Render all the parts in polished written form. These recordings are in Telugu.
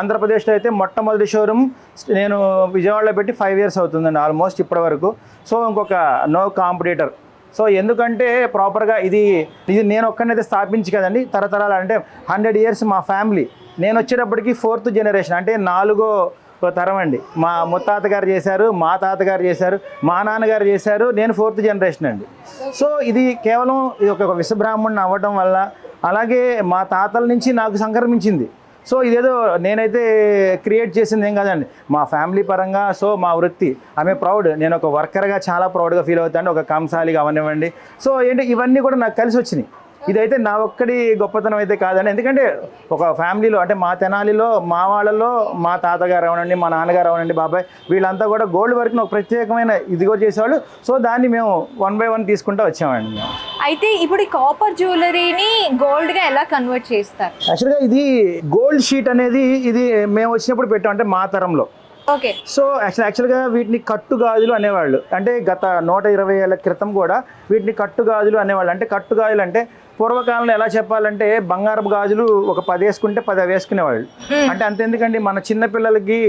ఆంధ్రప్రదేశ్లో అయితే మొట్టమొదటి షోరూమ్ నేను విజయవాడలో పెట్టి 5 years అవుతుందండి ఆల్మోస్ట్ ఇప్పటి వరకు. సో ఇంకొక నో కాంపిటీటర్. సో ఎందుకంటే ప్రాపర్గా ఇది నేను ఒక్కనైతే స్థాపించి కదండి, తరతరాలు అంటే 100 years మా ఫ్యామిలీ. నేను వచ్చేటప్పటికి 4th generation, అంటే 4వ తరం అండి. మా ముత్తాత గారు చేశారు, మా తాతగారు చేశారు, మా నాన్నగారు చేశారు, నేను 4th generation అండి. సో ఇది కేవలం ఇది ఒక విశ్వబ్రాహ్మణుని అవ్వడం వల్ల, అలాగే మా తాతల నుంచి నాకు సంక్రమించింది. సో ఇదేదో నేనైతే క్రియేట్ చేసింది ఏం కాదండి, మా ఫ్యామిలీ పరంగా. సో మా వృత్తి ఆమె ప్రౌడ్, నేను ఒక వర్కర్గా చాలా ప్రౌడ్గా ఫీల్ అవుతాను, ఒక కంసాలిగా అవనివ్వండి. సో ఏంటి ఇవన్నీ కూడా నాకు కలిసి వచ్చినాయి. ఇదైతే నా ఒక్కడి గొప్పతనం అయితే కాదండి, ఎందుకంటే ఒక ఫ్యామిలీలో అంటే మా తెనాలిలో మా వాళ్ళలో మా తాతగారు అవనండి, మా నాన్నగారు అవనండి, బాబాయ్ వీళ్ళంతా కూడా గోల్డ్ వర్క్ని ఒక ప్రత్యేకమైన ఇదిగో చేసేవాళ్ళు. సో దాన్ని మేము 1 by 1 తీసుకుంటూ వచ్చామండి మేము. అయితే ఇప్పుడు ఈ కాపర్ జ్యువెలరీని గోల్డ్గా ఎలా కన్వర్ట్ చేస్తారు? యాక్చువల్గా ఇది గోల్డ్ షీట్ అనేది ఇది మేము వచ్చినప్పుడు పెట్టాం, అంటే మా తరంలో. ఓకే. సో యాక్చువల్గా వీటిని కట్టుగాజులు అనేవాళ్ళు. అంటే గత 120 ఏళ్ల క్రితం కూడా వీటిని కట్టుగాజులు అనేవాళ్ళు. అంటే కట్టుగాజులు అంటే పూర్వకాలంలో ఎలా చెప్పాలంటే బంగారపు గాజులు ఒక 10 వేసుకుంటే 10 వేసుకునేవాళ్ళు. అంటే అంతెందుకండి, మన చిన్న పిల్లలకి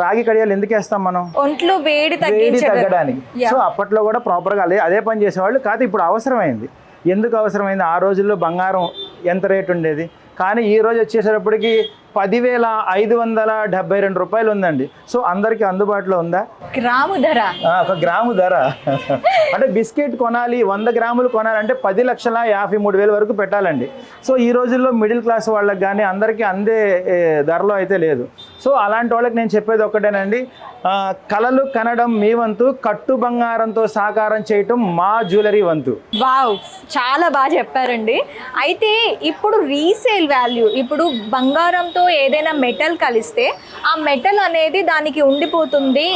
రాగి కడియాలు ఎందుకు వేస్తాం మనం? ఒంట్లో వేడి తగ్గడానికి. సో అప్పట్లో కూడా ప్రాపర్గా అదే పని చేసేవాళ్ళు. కాదు ఇప్పుడు అవసరమైంది. ఎందుకు అవసరమైంది? ఆ రోజుల్లో బంగారం ఎంత రేటు ఉండేది, కానీ ఈ రోజు వచ్చేసేటప్పటికి 10,572 రూపాయలు ఉందండి. సో అందరికీ అందుబాటులో ఉందా? గ్రాము ధర, ఒక గ్రాము ధర. అంటే బిస్కెట్ కొనాలి, 100 గ్రాములు కొనాలంటే 10,53,000 వరకు పెట్టాలండి. సో ఈ రోజుల్లో మిడిల్ క్లాస్ వాళ్ళకి కానీ అందరికీ అందే ధరలో అయితే లేదు. సో అలాంటి వాళ్ళకి నేను చెప్పేది ఒక్కటేనండి, కలలు కనడం మీ వంతు, కట్టు బంగారంతో సాకారం చేయటం మా జ్యువెలరీ వంతు. వావ్, చాలా బాగా చెప్పారండి. అయితే ఇప్పుడు రీసేల్ వాల్యూ, ఇప్పుడు బంగారంతో ఏదైనా మెటల్ కలిస్తే ఆ మెటల్ అనేది దానికి ఉండిపోతుంది,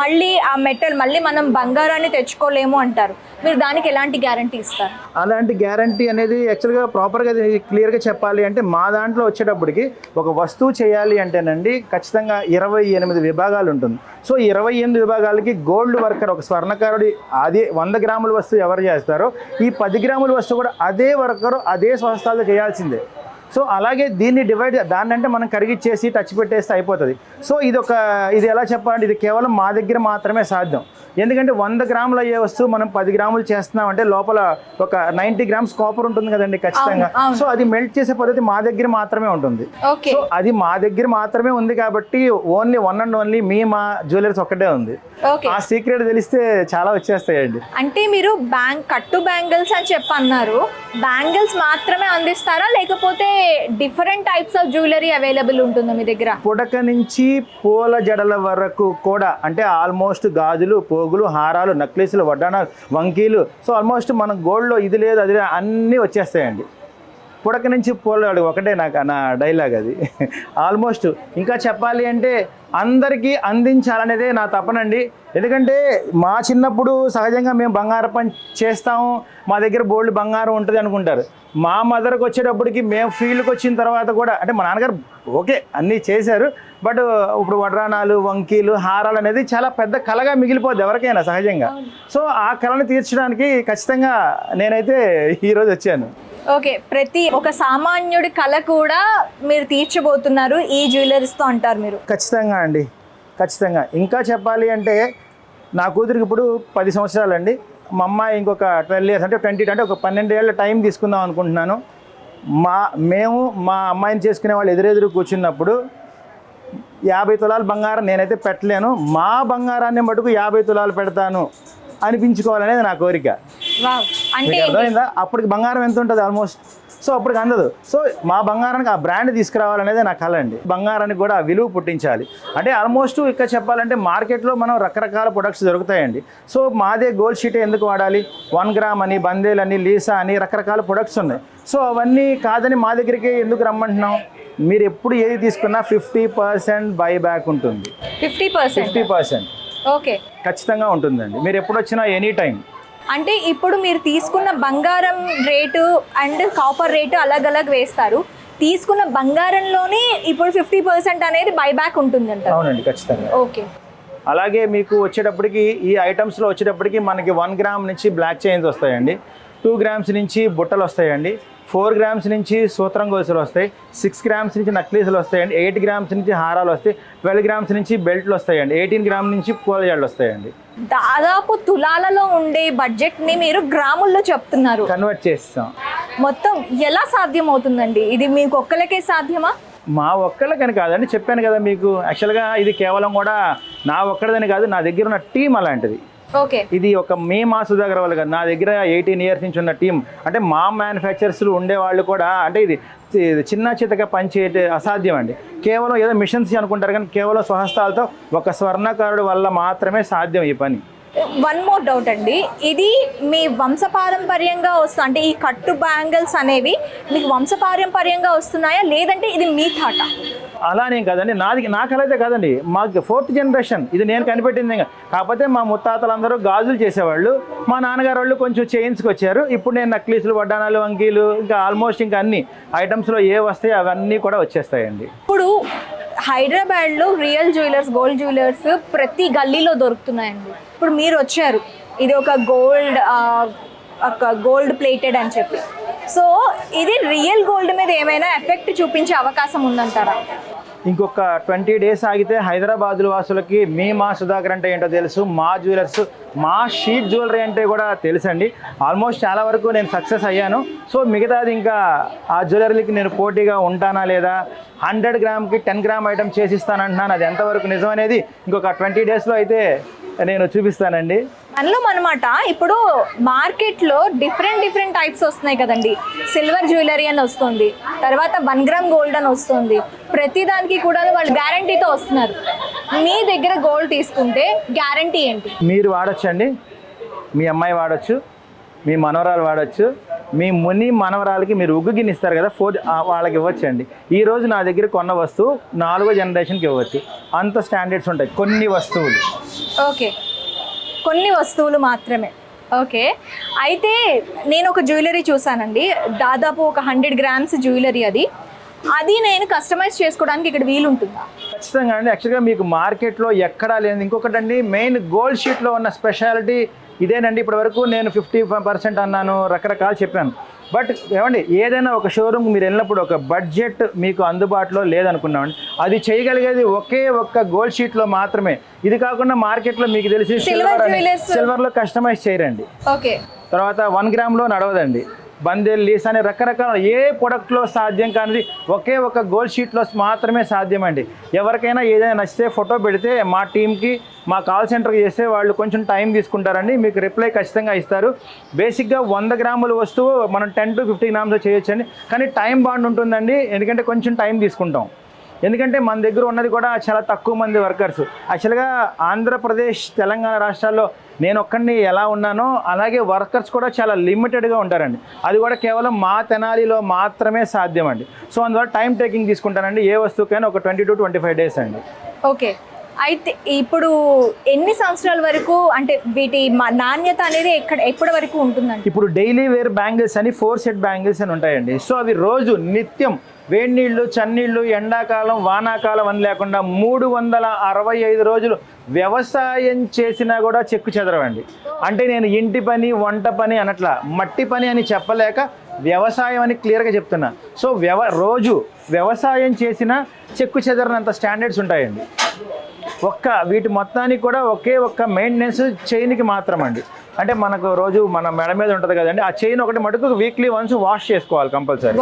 మళ్ళీ ఆ మెటల్ మళ్ళీ మనం బంగారాన్ని తెచ్చుకోలేము అంటారు. మీరు దానికి ఎలాంటి గ్యారంటీ ఇస్తారు? అలాంటి గ్యారంటీ అనేది యాక్చువల్గా ప్రాపర్గా క్లియర్గా చెప్పాలి అంటే మా దాంట్లో వచ్చేటప్పటికి ఒక వస్తువు చేయాలి అంటేనండి ఖచ్చితంగా 28 విభాగాలు ఉంటుంది. సో 28 విభాగాలకి గోల్డ్ వర్కర్, ఒక స్వర్ణకారుడి అదే 100 గ్రాముల వస్తువు ఎవరు చేస్తారో ఈ 10 గ్రాముల వస్తువు కూడా అదే వర్కరు అదే స్వస్థాల్లో చేయాల్సిందే. సో అలాగే దీన్ని డివైడ్, దాన్ని అంటే మనం కరిగిచ్చేసి టచ్ పెట్టేస్తే అయిపోతుంది. సో ఇది ఎలా చెప్పాలంటే ఇది కేవలం మా దగ్గర మాత్రమే సాధ్యం. ఎందుకంటే 100 గ్రాములు అయ్యే వస్తువు మనం 10 గ్రాములు చేస్తున్నాం అంటే లోపల ఒక 90 grams కాపర్ ఉంటుంది కదండి ఖచ్చితంగా. సో అది మెల్ట్ చేసే పద్ధతి మా దగ్గర మాత్రమే ఉంటుంది. సో అది మా దగ్గర మాత్రమే ఉంది కాబట్టి ఓన్లీ వన్ అండ్ ఓన్లీ మా జ్యువెలరీస్ ఒక్కటే ఉంది. ఆ సీక్రెట్ తెలిస్తే చాలా వచ్చేస్తాయండి. అంటే మీరు కట్టు బ్యాంగిల్స్ అని చెప్పన్నారు, బ్యాంగిల్స్ మాత్రమే అందిస్తారా లేకపోతే different types of jewellery available ఉంటుందా మీ దగ్గర? పుడక నుంచి పూల జడల వరకు కూడా, అంటే ఆల్మోస్ట్ గాజులు, పోగులు, హారాలు, నక్లెస్లు, వడ్డానాలు, వంకీలు, సో ఆల్మోస్ట్ మన గోల్డ్లో ఇది లేదు అది లేదు అన్నీ వచ్చేస్తాయండి. పుడక నుంచి పూలవాడు ఒకటే నా డైలాగ్ అది. ఆల్మోస్ట్ ఇంకా చెప్పాలి అంటే అందరికీ అందించాలనేదే నా తపనండి. ఎందుకంటే మా చిన్నప్పుడు సహజంగా మేము బంగారం పని చేస్తాము, మా దగ్గర బోల్డ్ బంగారం ఉంటుంది అనుకుంటారు. మా మదర్కి వచ్చేటప్పటికి మేము ఫీల్డ్కి వచ్చిన తర్వాత కూడా, అంటే మా నాన్నగారు ఓకే అన్నీ చేశారు, బట్ ఇప్పుడు వడ్రానాలు, వంకీలు, హారాలు అనేది చాలా పెద్ద కళగా మిగిలిపోద్ది ఎవరికైనా సహజంగా. సో ఆ కళను తీర్చడానికి ఖచ్చితంగా నేనైతే ఈరోజు వచ్చాను. ఓకే, ప్రతి ఒక సామాన్యుడి కళ కూడా మీరు తీర్చబోతున్నారు ఈ జ్యువెలరీస్తో అంటారు మీరు? ఖచ్చితంగా అండి, ఖచ్చితంగా. ఇంకా చెప్పాలి అంటే నా కూతురికి ఇప్పుడు 10 సంవత్సరాలండి, మా అమ్మాయి ఇంకొక 12 years అంటే 20 అంటే ఒక 12 ఏళ్ళ టైం తీసుకుందాం అనుకుంటున్నాను. మేము మా అమ్మాయిని చేసుకునే వాళ్ళు ఎదురెదురు కూర్చున్నప్పుడు 50 తులాలు బంగారం నేనైతే పెట్టలేను, మా బంగారాన్ని మటుకు 50 తులాలు పెడతాను అనిపించుకోవాలనేది నా కోరిక. అంటే అర్థమైందా? అప్పటికి బంగారం ఎంత ఉంటుంది ఆల్మోస్ట్, సో అప్పటికి అందదు. సో మా బంగారానికి ఆ బ్రాండ్ తీసుకురావాలనేది నా కళ అండి. బంగారానికి కూడా విలువ పుట్టించాలి. అంటే ఆల్మోస్ట్ ఇక్కడ చెప్పాలంటే మార్కెట్లో మనం రకరకాల ప్రొడక్ట్స్ దొరుకుతాయండి. సో మాదే గోల్డ్ షీట్ ఎందుకు వాడాలి? 1 గ్రామ్ అని, బందేల్ అని, లీసా అని రకరకాల ప్రొడక్ట్స్ ఉన్నాయి. సో అవన్నీ కాదని మా దగ్గరికి ఎందుకు రమ్మంటున్నాం? మీరు ఎప్పుడు ఏది తీసుకున్నా 50% బైబ్యాక్ ఉంటుంది. 50% ఓకే ఖచ్చితంగా ఉంటుందండి. మీరు ఎప్పుడు వచ్చినా ఎనీ టైం. అంటే ఇప్పుడు మీరు తీసుకున్న బంగారం రేటు అండ్ కాపర్ రేటు అలాగ వేస్తారు, తీసుకున్న బంగారంలోనే ఇప్పుడు 50% అనేది బైబ్యాక్ ఉంటుందంట? అవునండి, ఖచ్చితంగా. ఓకే. అలాగే మీకు వచ్చేటప్పటికి ఈ ఐటమ్స్లో వచ్చేటప్పటికి మనకి 1 గ్రామ్ నుంచి బ్లాక్ చైన్స్ వస్తాయండి, 2 grams నుంచి బుట్టలు వస్తాయండి, 4 గ్రామ్స్ నుంచి సూత్రం గొలుసులు వస్తాయి, 6 గ్రామ్స్ నుంచి నక్లీసులు వస్తాయండి, 8 గ్రామ్స్ నుంచి హారాలు వస్తాయి, 12 గ్రామ్స్ నుంచి బెల్ట్లు వస్తాయండి, 18 గ్రామ్ నుంచి పూలజాళ్ళు వస్తాయండి. దాదాపు తులాలలో ఉండే బడ్జెట్ని మీరు గ్రాముల్లో చెప్తున్నారు, కన్వర్ట్ చేస్తాం. మొత్తం ఎలా సాధ్యం అవుతుందండి? ఇది మీకు ఒక్కలకే సాధ్యమా? మా ఒక్కళ్ళకని కాదండి, చెప్పాను కదా మీకు. యాక్చువల్గా ఇది కేవలం కూడా నా ఒక్కడిదని కాదు, నా దగ్గర ఉన్న టీం అలాంటిది. ఓకే, ఇది ఒక మా సుధాకర్ వాళ్ళు కాదు, నా దగ్గర 18 ఇయర్స్ నుంచి ఉన్న టీం. అంటే మా మ్యానుఫ్యాక్చరర్స్లు ఉండేవాళ్ళు కూడా, అంటే ఇది చిన్న చితగా పనిచేయటే అసాధ్యం అండి. కేవలం ఏదో మిషన్స్ అనుకుంటారు, కానీ కేవలం స్వహస్తాలతో ఒక స్వర్ణకారుడు వల్ల మాత్రమే సాధ్యం ఈ పని. వన్ మోర్ డౌట్ అండి, ఇది మీ వంశపారంపర్యంగా వస్తుంది అంటే ఈ కట్టు బ్యాంగిల్స్ అనేవి మీకు వంశపారంపర్యంగా వస్తున్నాయా, లేదంటే ఇది మీ థాట? అలానే కాదండి, నాకు అలా అయితే కాదండి, మాకు 4th జనరేషన్ ఇది నేను కనిపెట్టింది. ఇంకా కాకపోతే మా ముత్తాతలందరూ గాజులు చేసేవాళ్ళు, మా నాన్నగారు వాళ్ళు కొంచెం చేయించుకు వచ్చారు. ఇప్పుడు నేను నక్లీసులు, వడ్డానాలు, వంకీలు, ఇంకా ఆల్మోస్ట్ ఇంకా అన్ని ఐటమ్స్లో ఏ వస్తాయో అవన్నీ కూడా వచ్చేస్తాయండి. ఇప్పుడు హైదరాబాద్లో రియల్ జ్యువెలర్స్, గోల్డ్ జ్యువెలర్స్ ప్రతి గల్లీలో దొరుకుతున్నాయండి. ఇప్పుడు మీరు వచ్చారు, ఇది ఒక గోల్డ్ ప్లేటెడ్ అని చెప్పి, సో ఇది రియల్ గోల్డ్ మీద ఏమైనా ఎఫెక్ట్ చూపించే అవకాశం ఉందంటారా? ఇంకొక 20 డేస్ ఆగితే హైదరాబాద్ వాసులకి మా సుధాకర్ అంటే ఏంటో తెలుసు, మా జ్యువెలర్స్, మా షీట్ జ్యువెలరీ అంటే కూడా తెలుసండి. ఆల్మోస్ట్ చాలా వరకు నేను సక్సెస్ అయ్యాను. సో మిగతాది ఇంకా ఆ జ్యువెలరీకి నేను పోటీగా ఉంటానా లేదా, 100 గ్రామ్కి 10 గ్రామ్ ఐటమ్ చేసిస్తానంటున్నాను. అది ఎంతవరకు నిజం అనేది ఇంకొక 20 డేస్లో అయితే నేను చూపిస్తానండి. అందులో అనమాట ఇప్పుడు మార్కెట్లో డిఫరెంట్ టైప్స్ వస్తున్నాయి కదండి. సిల్వర్ జ్యువెలరీ అని వస్తుంది, తర్వాత 1 గ్రామ్ గోల్డ్ అని వస్తుంది. ప్రతిదానికి కూడా వాళ్ళు గ్యారంటీతో వస్తున్నారు. మీ దగ్గర గోల్డ్ తీసుకుంటే గ్యారంటీ ఏంటి? మీరు వాడచ్చండి, మీ అమ్మాయి వాడచ్చు, మీ మనవరాలు వాడచ్చు, మీ మనవరాలకి మీరు ఉగ్గు గిన్నె ఇస్తారు కదా, వాళ్ళకి ఇవ్వచ్చండి. ఈరోజు నా దగ్గర కొన్న వస్తువు 4వ జనరేషన్కి ఇవ్వచ్చు. అంత స్టాండర్డ్స్ ఉంటాయి కొన్ని వస్తువులు. ఓకే, కొన్ని వస్తువులు మాత్రమే. ఓకే, అయితే నేను ఒక జ్యువెలరీ చూసానండి, దాదాపు ఒక 100 గ్రామ్స్ జ్యువెలరీ. అది నేను కస్టమైజ్ చేసుకోవడానికి ఇక్కడ వీలు ఉంటుందా? ఖచ్చితంగా అండి. యాక్చువల్గా మీకు మార్కెట్లో ఎక్కడా లేదు. ఇంకొకటి అండి, మెయిన్ గోల్డ్ షీట్లో ఉన్న స్పెషాలిటీ ఇదేనండి. ఇప్పటి వరకు నేను 50% అన్నాను, రకరకాలు చెప్పాను. బట్ ఏమండి, ఏదైనా ఒక షోరూమ్ మీరు వెళ్ళినప్పుడు ఒక బడ్జెట్ మీకు అందుబాటులో లేదనుకున్నామండి, అది చేయగలిగేది ఒకే ఒక్క గోల్డ్ షీట్లో మాత్రమే. ఇది కాకుండా మార్కెట్లో మీకు తెలిసి సిల్వర్లో కస్టమైజ్ చేయరండి. ఓకే, తర్వాత 1 గ్రామ్లో నడవదండి. బందెల్, లీస్ అనే రకరకాల ఏ ప్రొడక్ట్లో సాధ్యం కానిది ఒకే ఒక గోల్డ్ షీట్లో మాత్రమే సాధ్యమండి. ఎవరికైనా ఏదైనా నచ్చితే ఫోటో పెడితే మా టీంకి, మా కాల్ సెంటర్కి చేస్తే వాళ్ళు కొంచెం టైం తీసుకుంటారండి, మీకు రిప్లై ఖచ్చితంగా ఇస్తారు. బేసిక్గా 100 గ్రాముల వస్తువు మనం 10 to 50 గ్రామ్స్ చేయొచ్చండి, కానీ టైం బాండ్ ఉంటుందండి. ఎందుకంటే కొంచెం టైం తీసుకుంటాం, ఎందుకంటే మన దగ్గర ఉన్నది కూడా చాలా తక్కువ మంది వర్కర్స్. యాక్చువల్గా ఆంధ్రప్రదేశ్, తెలంగాణ రాష్ట్రాల్లో నేను ఒక్కడిని ఎలా ఉన్నానో అలాగే వర్కర్స్ కూడా చాలా లిమిటెడ్గా ఉంటారండి. అది కూడా కేవలం మా తెనాలిలో మాత్రమే సాధ్యం అండి. సో అందువల్ల టైం టేకింగ్ తీసుకుంటానండి. ఏ వస్తువుకైనా ఒక 20 to 25 డేస్ అండి. ఓకే, అయితే ఇప్పుడు ఎన్ని సంవత్సరాల వరకు, అంటే వీటి నాణ్యత అనేది ఎప్పటి వరకు ఉంటుందండి? ఇప్పుడు డైలీ వేర్ బ్యాంగిల్స్ అని 4 సెట్ బ్యాంగిల్స్ అని ఉంటాయండి. సో అవి రోజు నిత్యం వేడి నీళ్ళు, చన్నీళ్ళు, ఎండాకాలం, వానాకాలం అని లేకుండా 365 రోజులు వ్యవసాయం చేసినా కూడా చెక్కు చెదరవండి. అంటే నేను ఇంటి పని, వంట పని అనట్లా, మట్టి పని అని చెప్పలేక వ్యవసాయం అని క్లియర్గా చెప్తున్నా. సో రోజు వ్యవసాయం చేసినా చెక్కు చెదరనంత స్టాండర్డ్స్ ఉంటాయండి. వీటి మొత్తానికి కూడా ఒక్క మెయింటెనెన్స్ చైన్కి మాత్రం అండి. అంటే మనకు రోజు మన మెడ మీద ఉంటుంది కదండి, ఆ చైన్ ఒకటి మటుకు వీక్లీ వన్స్ వాష్ చేసుకోవాలి కంపల్సరీ,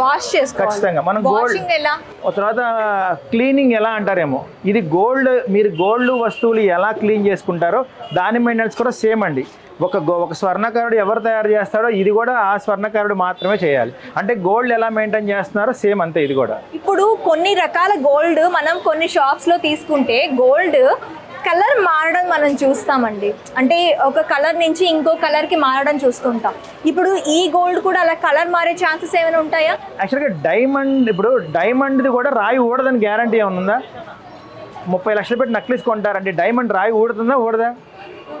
ఖచ్చితంగా. మనం తర్వాత క్లీనింగ్ ఎలా అంటారేమో, ఇది గోల్డ్, మీరు గోల్డ్ వస్తువులు ఎలా క్లీన్ చేసుకుంటారో దాని మెయింటెనెన్స్ కూడా సేమ్ అండి. ఒక స్వర్ణకారుడు ఎవరు తయారు చేస్తాడో ఇది కూడా ఆ స్వర్ణకారుడు మాత్రమే చేయాలి. అంటే గోల్డ్ ఎలా మెయింటైన్ చేస్తున్నారో సేమ్ అంతే ఇది కూడా. ఇప్పుడు కొన్ని రకాల గోల్డ్ మనం కొన్ని షాప్స్లో తీసుకుంటే గోల్డ్ కలర్ మారడం మనం చూస్తామండి, అంటే ఒక కలర్ నుంచి ఇంకో కలర్కి మారడం చూస్తుంటాం. ఇప్పుడు ఈ గోల్డ్ కూడా అలా కలర్ మారే ఛాన్సెస్ ఏమైనా ఉంటాయా? యాక్చువల్గా డైమండ్ది కూడా రాయి ఊడదని గ్యారంటీ ఏమైనా ఉందా? 30 లక్షలు పెట్టి నక్లీస్ కొంటారండి, డైమండ్ రాయి ఊడుతుందా? ఊడదా?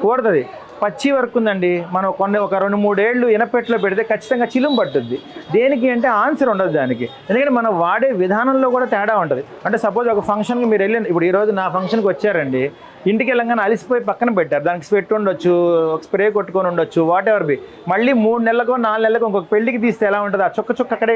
ఊడుతుంది. పచ్చి వర్క్ ఉందండి. మనం ఒక 2-3 ఏళ్ళు ఇనపెట్టులో పెడితే ఖచ్చితంగా చిలుము పట్టుద్ది. దేనికి అంటే ఆన్సర్ ఉండదు దానికి. ఎందుకంటే మనం వాడే విధానంలో కూడా తేడా ఉంటుంది. అంటే సపోజ్ ఒక ఫంక్షన్కి మీరు వెళ్ళిన, ఇప్పుడు ఈరోజు నా ఫంక్షన్కి వచ్చారండి, ఇంటికి వెళ్ళంగానే అలిసిపోయి పక్కన పెట్టారు, దానికి స్వెట్ ఉండొచ్చు, ఒక స్ప్రే కొట్టుకొని ఉండొచ్చు, వాట్ ఎవర్ బి. మళ్ళీ 3 నెలలకో 4 నెలలకో ఇంకొక పెళ్లికి తీస్తే ఎలా ఉంటుంది, ఆ చుక్క అక్కడే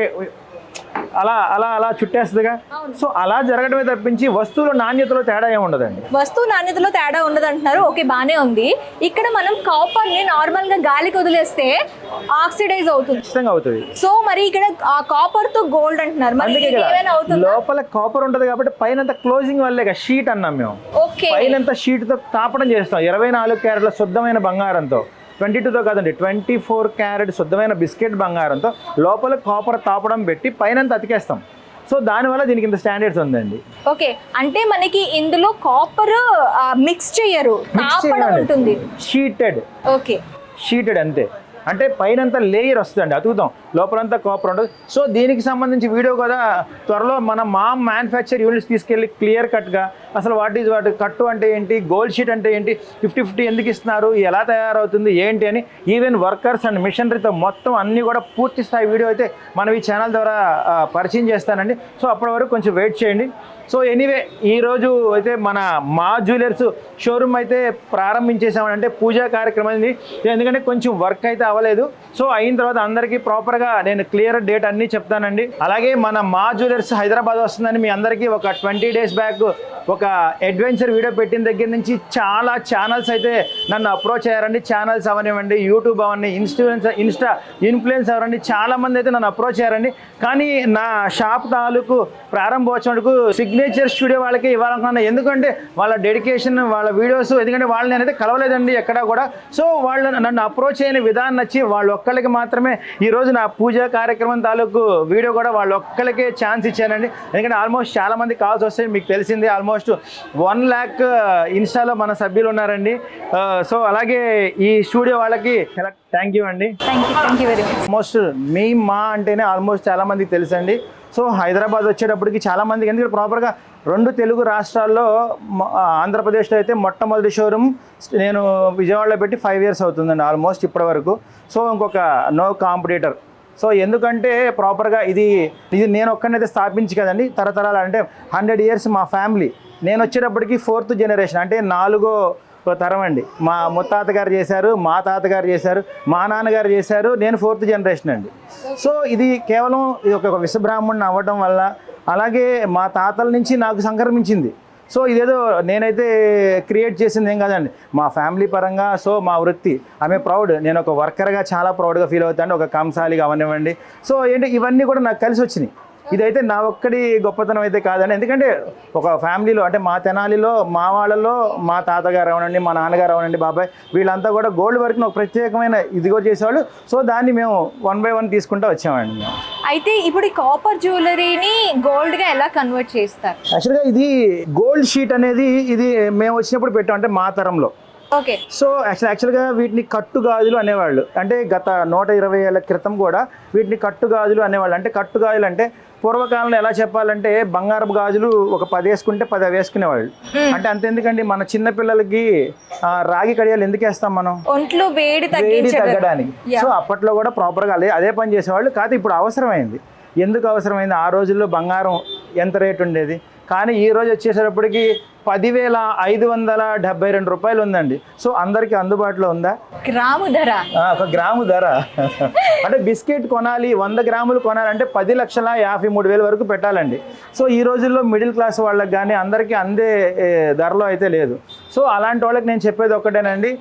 అలా అలా అలా చుట్టేస్తుందిగా. సో అలా జరగడమే తప్పించి వస్తువుల నాణ్యతలో తేడా ఏమి ఉండదండి. వస్తువు నాణ్యతలో తేడా ఉండదు అంటున్నారు. ఓకే, బానే ఉంది. ఇక్కడ మనం కాపర్ ని నార్మల్ గా గాలికి వదిలేస్తే ఆక్సిడైజ్ అవుతుంది, ఖచ్చితంగా అవుతుంది. సో మరి ఇక్కడ ఆ కాపర్ తో గోల్డ్ అంటున్నారు, మరి అందుకే ఇది కదా ఏమైనా అవుతుందా? లోపల కాపర్ ఉంటుంది కాబట్టి పైన క్లోజింగ్ వల్లే షీట్ అన్నాం మేము. ఓకే, పైన షీట్ తో తాపడం చేస్తాం 24 క్యారెట్ల శుద్ధమైన బంగారంతో. 22తో కాదండి, 24 క్యారెట్ శుద్ధమైన బిస్కెట్ బంగారంతో లోపల కాపర్ తాపడం పెట్టి పైన అతికేస్తాం. సో దానివల్ల దీనికి ఇంత స్టాండర్డ్స్ ఉందండి. ఓకే, అంటే మనకి ఇందులో కాపర్ మిక్స్ చేయరు, తాపడం ఉంటుంది. షీటెడ్ అంతే. అంటే పైనంతా లేయర్ వస్తుందండి, అతుకుతాం, లోపలంతా కాపర్ ఉంటుంది. సో దీనికి సంబంధించి వీడియో కూడా త్వరలో మన మ్యానుఫ్యాక్చర్ యూనిట్స్ తీసుకెళ్ళి క్లియర్ కట్గా అసలు వాటి కట్టు అంటే ఏంటి, గోల్డ్ షీట్ అంటే ఏంటి, 50-50 ఎందుకు ఇస్తున్నారు, ఎలా తయారవుతుంది ఏంటి అని, ఈవెన్ వర్కర్స్ అండ్ మిషనరీతో మొత్తం అన్నీ కూడా పూర్తి స్థాయి వీడియో అయితే మనం ఈ ఛానల్ ద్వారా పరిచయం చేస్తానండి. సో అప్పటి వరకు కొంచెం వెయిట్ చేయండి. సో ఎనీవే ఈరోజు అయితే మన మా జ్యువెలర్స్ షోరూమ్ అయితే ప్రారంభించేసామని, అంటే పూజా కార్యక్రమం ఇది. ఎందుకంటే కొంచెం వర్క్ అయితే అవ్వలేదు. సో అయిన తర్వాత అందరికీ ప్రాపర్గా నేను క్లియర్ డేట్ అన్నీ చెప్తానండి. అలాగే మన మా జ్యువెలర్స్ హైదరాబాద్ వస్తుందని మీ అందరికీ ఒక 20 days బ్యాక్ ఒక అడ్వెంచర్ వీడియో పెట్టిన దగ్గర నుంచి చాలా ఛానల్స్ అయితే నన్ను అప్రోచ్ అయ్యారండి. ఛానల్స్ అవనివ్వండి, యూట్యూబ్ అవన్నీ, ఇన్స్టా ఇన్ఫ్లుయెన్స్ అవన్నీ, చాలామంది అయితే నన్ను అప్రోచ్ అయ్యారండి. కానీ నా షాప్ తాలూకు ప్రారంభోత్సవానికి సిగ్నేచర్ స్టూడియో వాళ్ళకి ఇవ్వాలనుకున్నాను. ఎందుకంటే వాళ్ళ డెడికేషన్, వాళ్ళ వీడియోస్, ఎందుకంటే వాళ్ళని నేనైతే కలవలేదండి ఎక్కడా కూడా. సో వాళ్ళు నన్ను అప్రోచ్ అయిన విధానం నచ్చి వాళ్ళు ఒక్కరికి మాత్రమే ఈరోజు నా పూజా కార్యక్రమం తాలూకు వీడియో కూడా వాళ్ళు ఒక్కరికే ఛాన్స్ ఇచ్చానండి. ఎందుకంటే ఆల్మోస్ట్ చాలామంది కాల్స్ వస్తాయి, మీకు తెలిసింది. ఆల్మోస్ట్ 1 lakh ఇన్స్టాలో మన సభ్యులు ఉన్నారండి. సో అలాగే ఈ స్టూడియో వాళ్ళకి థ్యాంక్ యూ అండి. Thank you very much. Almost మా అంటేనే ఆల్మోస్ట్ చాలామందికి తెలుసండి. సో హైదరాబాద్ వచ్చేటప్పటికి చాలామందికి, ఎందుకంటే ప్రాపర్గా 2 తెలుగు రాష్ట్రాల్లో, ఆంధ్రప్రదేశ్లో అయితే మొట్టమొదటి షోరూమ్ నేను విజయవాడలో పెట్టి 5 years అవుతుందండి ఆల్మోస్ట్ ఇప్పటి వరకు. సో ఇంకొక నో కాంపిటీటర్. సో ఎందుకంటే ప్రాపర్గా ఇది నేను ఒక్కనైతే స్థాపించి కదండి, తరతరాలు అంటే 100 years మా ఫ్యామిలీ. నేను వచ్చేటప్పటికి 4th generation, అంటే 4వ తరం అండి. మా ముత్తాత గారు చేశారు, మా తాతగారు చేశారు, మా నాన్నగారు చేశారు, నేను 4th generation అండి. సో ఇది కేవలం ఇది ఒక విశ్వబ్రాహ్మణుని అవ్వడం వల్ల, అలాగే మా తాతల నుంచి నాకు సంక్రమించింది. సో ఇదేదో నేనైతే క్రియేట్ చేసింది ఏం కాదండి, మా ఫ్యామిలీ పరంగా. సో మా వృత్తి ఆమె ప్రౌడ్, నేను ఒక వర్కర్గా చాలా ప్రౌడ్గా ఫీల్ అవుతాను, ఒక కంసాలిగా అవనివ్వండి. సో ఏంటి ఇవన్నీ కూడా నాకు కలిసి వచ్చినాయి. ఇదైతే నా ఒక్కడి గొప్పతనం అయితే కాదండి. ఎందుకంటే ఒక ఫ్యామిలీలో, అంటే మా తెనాలిలో మా వాళ్ళలో మా తాతగారు అవనండి, మా నాన్నగారు అవనండి, బాబాయ్, వీళ్ళంతా కూడా గోల్డ్ వర్క్ని ఒక ప్రత్యేకమైన ఇదిగో చేసేవాళ్ళు. సో దాన్ని మేము 1 by 1 తీసుకుంటూ వచ్చామండి మేము. అయితే ఇప్పుడు ఈ కాపర్ జ్యువెలరీని గోల్డ్గా ఎలా కన్వర్ట్ చేస్తారు? యాక్చువల్గా ఇది గోల్డ్ షీట్ అనేది ఇది మేము వచ్చినప్పుడు పెట్టాం, అంటే మా తరంలో. ఓకే. సో యాక్చువల్గా వీటిని కట్టు గాజులు అనేవాళ్ళు. అంటే గత 120 ఏళ్ల క్రితం కూడా వీటిని కట్టు గాజులు అనేవాళ్ళు. అంటే కట్టు గాజులు అంటే పూర్వకాలంలో ఎలా చెప్పాలంటే బంగారపు గాజులు ఒక 10 వేసుకుంటే 10 వేసుకునేవాళ్ళు. అంటే అంతెందుకండి, మన చిన్న పిల్లలకి రాగి కడియాలు ఎందుకు వేస్తాం మనం, ఒంట్లో వేడి తగ్గడానికి. సో అప్పట్లో కూడా ప్రాపర్గా అదే పని చేసేవాళ్ళు. కాదు ఇప్పుడు అవసరమైంది. ఎందుకు అవసరమైంది, ఆ రోజుల్లో బంగారం ఎంత రేటు ఉండేది, కానీ ఈ రోజు వచ్చేసేటప్పటికి 10,572 రూపాయలు ఉందండి. సో అందరికీ అందుబాటులో ఉందా? గ్రాము ధర, ఒక గ్రాము ధర. అంటే బిస్కెట్ కొనాలి, 100 గ్రాములు కొనాలంటే 10,53,000 వరకు పెట్టాలండి. సో ఈ రోజుల్లో మిడిల్ క్లాస్ వాళ్ళకి కానీ అందరికీ అందే ధరలో అయితే లేదు. సో అలాంటి వాళ్ళకి నేను చెప్పేది ఒకటేనండి,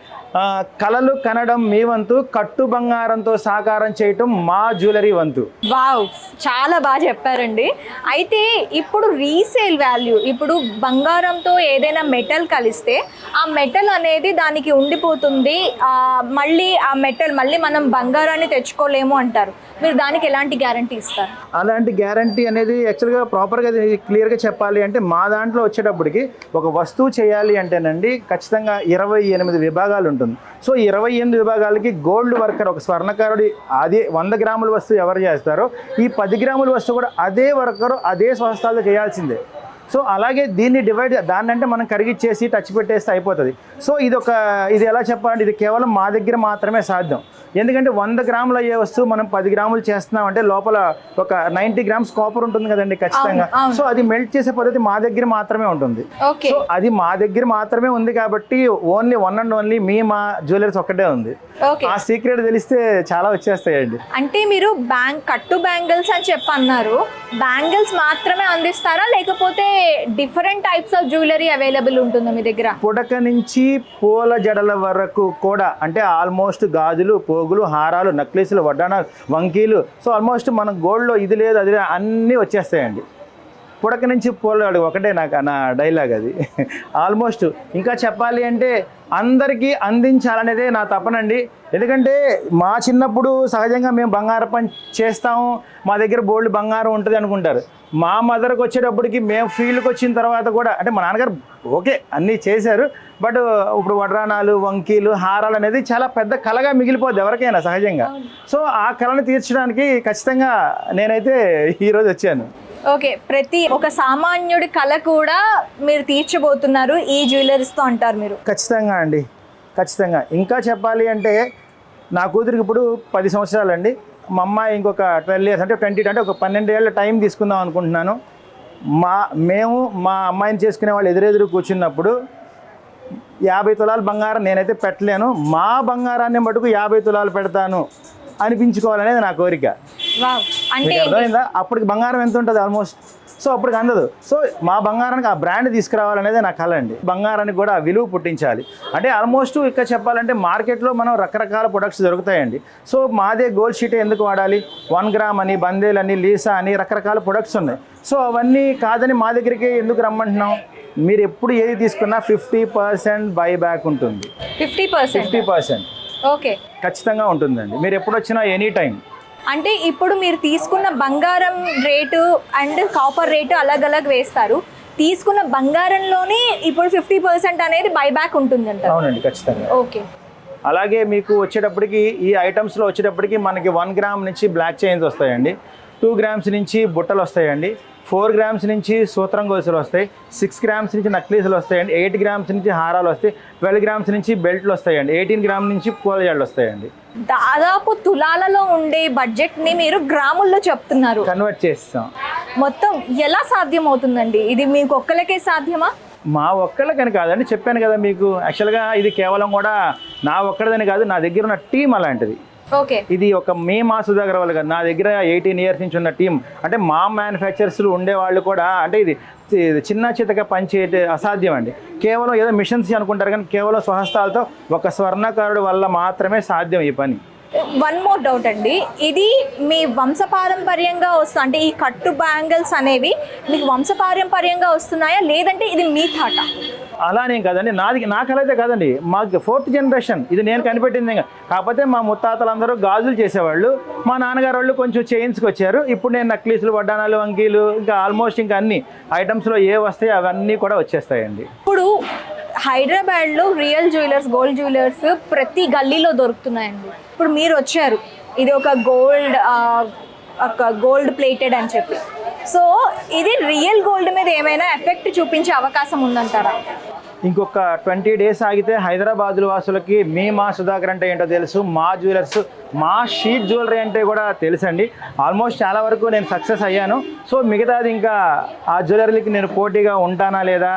కలలు కనడం మీ వంతు, కట్టు బంగారంతో సాకారం చేయటం మా జ్యువెలరీ వంతు. వావ్, చాలా బాగా చెప్పారండి. అయితే ఇప్పుడు రీసేల్ వాల్యూ, ఇప్పుడు బంగారంతో ఏదైనా మెటల్ కలిస్తే ఆ మెటల్ అనేది దానికి ఉండిపోతుంది, మళ్ళీ ఆ మెటల్ మళ్ళీ మనం బంగారాన్ని తెచ్చుకోలేము అంటారు. మీరు దానికి ఎలాంటి గ్యారంటీ ఇస్తారు? అలాంటి గ్యారంటీ అనేది యాక్చువల్గా ప్రాపర్గా క్లియర్గా చెప్పాలి అంటే మా దాంట్లో వచ్చేటప్పటికి ఒక వస్తువు చేయాలి అంటేనండి ఖచ్చితంగా 28 విభాగాలు ఉంటుంది. సో 28 విభాగాలకి గోల్డ్ వర్కర్, ఒక స్వర్ణకారుడి అదే 100 గ్రాముల వస్తువు ఎవరు చేస్తారో ఈ 10 గ్రాముల వస్తువు కూడా అదే వర్కరు అదే స్వస్థాలు చేయాల్సిందే. సో అలాగే దీన్ని దాన్ని అంటే మనం కరిగిచ్చేసి టచ్ పెట్టేస్తే అయిపోతుంది. సో ఇది ఎలా చెప్పాలంటే ఇది కేవలం మా దగ్గర మాత్రమే సాధ్యం. ఎందుకంటే 100 గ్రాములు అయ్యే వస్తువు మనం 10 గ్రాములు చేస్తున్నాం అంటే లోపల ఒక 90 గ్రామ్స్ కాపర్ ఉంటుంది కదండి ఖచ్చితంగా. సో అది మెల్ట్ చేసే పద్ధతి మా దగ్గర మాత్రమే ఉంటుంది. సో అది మా దగ్గర మాత్రమే ఉంది కాబట్టి ఓన్లీ వన్ అండ్ ఓన్లీ మా జ్యువెలర్స్ ఒక్కటే ఉంది. ఆ సీక్రెట్ తెలిస్తే చాలా వచ్చేస్తాయండి. అంటే మీరు కట్టు బ్యాంగిల్స్ అని చెప్పి అన్నారు, బ్యాంగిల్స్ మాత్రమే అందిస్తారా లేకపోతే different types of jewellery available ఉంటుందా మీ దగ్గర? పుడక నుంచి పూల జడల వరకు కూడా, అంటే ఆల్మోస్ట్ గాజులు, పోగులు, హారాలు, నక్లీసులు, వడ్డానాలు, వంకీలు, సో ఆల్మోస్ట్ మన గోల్డ్లో ఇది లేదు అది లేదు అన్నీ వచ్చేస్తాయండి. పుడక నుంచి పూలవాడు ఒకటే నా డైలాగ్ అది. ఆల్మోస్ట్ ఇంకా చెప్పాలి అంటే అందరికీ అందించాలనేదే నా తపనండి. ఎందుకంటే మా చిన్నప్పుడు సహజంగా మేము బంగారం పని చేస్తాము, మా దగ్గర బోల్డ్ బంగారం ఉంటుంది అనుకుంటారు. మా మదర్కి వచ్చేటప్పటికి మేము ఫీల్డ్కి వచ్చిన తర్వాత కూడా, అంటే మా నాన్నగారు ఓకే అన్నీ చేశారు, బట్ ఇప్పుడు వడ్రానాలు, వంకీలు, హారాలు అనేది చాలా పెద్ద కళగా మిగిలిపోద్ది ఎవరికైనా సహజంగా. సో ఆ కళను తీర్చడానికి ఖచ్చితంగా నేనైతే ఈరోజు వచ్చాను. ఓకే, ప్రతి ఒక సామాన్యుడి కళ కూడా మీరు తీర్చబోతున్నారు ఈ జ్యువెలరీస్తో అంటారు మీరు? ఖచ్చితంగా అండి, ఖచ్చితంగా. ఇంకా చెప్పాలి అంటే నా కూతురికి ఇప్పుడు 10 సంవత్సరాలండి. మా అమ్మాయి ఇంకొక 12 ఇయర్స్ అంటే 20 అంటే ఒక 12 ఏళ్ళ టైం తీసుకుందాం అనుకుంటున్నాను. మేము మా అమ్మాయిని చేసుకునే వాళ్ళు ఎదురెదురు కూర్చున్నప్పుడు 50 తులాలు బంగారం నేనైతే పెట్టలేను, మా బంగారాన్ని మటుకు 50 తులాలు పెడతాను అనిపించుకోవాలనేది నా కోరిక. అంటే అర్థమైందా? అప్పటికి బంగారం ఎంత ఉంటుంది ఆల్మోస్ట్, సో అప్పటికి అందదు. సో మా బంగారానికి ఆ బ్రాండ్ తీసుకురావాలనేది నా కళ అండి. బంగారానికి కూడా విలువ పుట్టించాలి. అంటే ఆల్మోస్ట్ ఇక్కడ చెప్పాలంటే మార్కెట్లో మనం రకరకాల ప్రొడక్ట్స్ దొరుకుతాయండి. సో మాదే గోల్డ్ షీట్ ఎందుకు వాడాలి, 1 గ్రామ్ అని, బందేల్ అని, లీసా అని రకరకాల ప్రొడక్ట్స్ ఉన్నాయి. సో అవన్నీ కాదని మా దగ్గరికి ఎందుకు రమ్మంటున్నాం? మీరు ఎప్పుడు ఏది తీసుకున్నా 50% బైబ్యాక్ ఉంటుంది. 50% ఓకే ఖచ్చితంగా ఉంటుందండి. మీరు ఎప్పుడు వచ్చినా ఎనీ టైం. అంటే ఇప్పుడు మీరు తీసుకున్న బంగారం రేటు అండ్ కాపర్ రేటు అలాగ వేస్తారు, తీసుకున్న బంగారంలోనే ఇప్పుడు 50% అనేది బైబ్యాక్ ఉంటుంది అంటారు? అవునండి, ఖచ్చితంగా. ఓకే. అలాగే మీకు వచ్చేటప్పటికి ఈ ఐటమ్స్లో వచ్చేటప్పటికి మనకి 1 గ్రామ్ నుంచి బ్లాక్ చైన్స్ వస్తాయండి, 2 గ్రామ్స్ నుంచి బుట్టలు వస్తాయండి, 4 గ్రామ్స్ నుంచి సూత్రం గొలుసులు వస్తాయి, 6 గ్రామ్స్ నుంచి నక్లీసులు వస్తాయండి, 8 గ్రామ్స్ నుంచి హారాలు వస్తాయి, 12 గ్రామ్స్ నుంచి బెల్ట్లు వస్తాయండి, 18 గ్రామ్ నుంచి పూలజాళ్ళు వస్తాయండి. దాదాపు తులాలలో ఉండే బడ్జెట్ని మీరు గ్రాముల్లో చెప్తున్నారు, కన్వర్ట్ చేస్తాం. మొత్తం ఎలా సాధ్యం అవుతుందండి? ఇది మీకు ఒక్కలకే సాధ్యమా? మా ఒక్కళ్ళకని కాదండి, చెప్పాను కదా మీకు. యాక్చువల్గా ఇది కేవలం కూడా నా ఒక్కడిదని కాదు, నా దగ్గర ఉన్న టీం అలాంటిది. ఓకే. ఇది ఒక మా సుధాకర్ వాళ్ళు కాదు, నా దగ్గర 18 ఇయర్స్ నుంచి ఉన్న టీం. అంటే మా మ్యానుఫ్యాక్చరర్స్లు ఉండేవాళ్ళు కూడా, అంటే ఇది చిన్న చితక పనిచేయటే అసాధ్యం అండి. కేవలం ఏదో మిషన్స్ అనుకుంటారు కానీ కేవలం స్వహస్తాలతో ఒక స్వర్ణకారుడు వల్ల మాత్రమే సాధ్యం ఈ పని. వన్ మోర్ డౌట్ అండి, ఇది మీ వంశపారంపర్యంగా వస్తుంది అంటే ఈ కట్టు బ్యాంగిల్స్ అనేవి మీకు వంశపారంపర్యంగా వస్తున్నాయా లేదంటే ఇది మీ థాట? అలానేం కాదండి, నా కళ అయితే కాదండి, మాకు 4th జనరేషన్ ఇది నేను కనిపెట్టింది. కాకపోతే మా ముత్తాతలందరూ గాజులు చేసేవాళ్ళు, మా నాన్నగారు వాళ్ళు కొంచెం చైన్స్కి వచ్చారు. ఇప్పుడు నేను నక్లీసులు, వడ్డానాలు, వంకీలు, ఇంకా ఆల్మోస్ట్ ఇంకా అన్ని ఐటమ్స్లో ఏ వస్తాయి అవన్నీ కూడా వచ్చేస్తాయండి. ఇప్పుడు హైదరాబాద్లో రియల్ జ్యువెలర్స్, గోల్డ్ జ్యువెలర్స్ ప్రతి గల్లీలో దొరుకుతున్నాయండి. ఇప్పుడు మీరు వచ్చారు, ఇది ఒక గోల్డ్ ప్లేటెడ్ అని చెప్పి, సో ఇది రియల్ గోల్డ్ మీద ఏమైనా ఎఫెక్ట్ చూపించే అవకాశం ఉందంటారా? ఇంకొక 20 డేస్ ఆగితే హైదరాబాద్ వాసులకి మా సుధాకర్ అంటే ఏంటో తెలుసు, మా జ్యువెలర్స్, మా షీట్ జ్యువెలరీ అంటే కూడా తెలుసండి. ఆల్మోస్ట్ చాలా వరకు నేను సక్సెస్ అయ్యాను. సో మిగతాది ఇంకా ఆ జ్యువెలరీకి నేను పోటీగా ఉంటానా లేదా,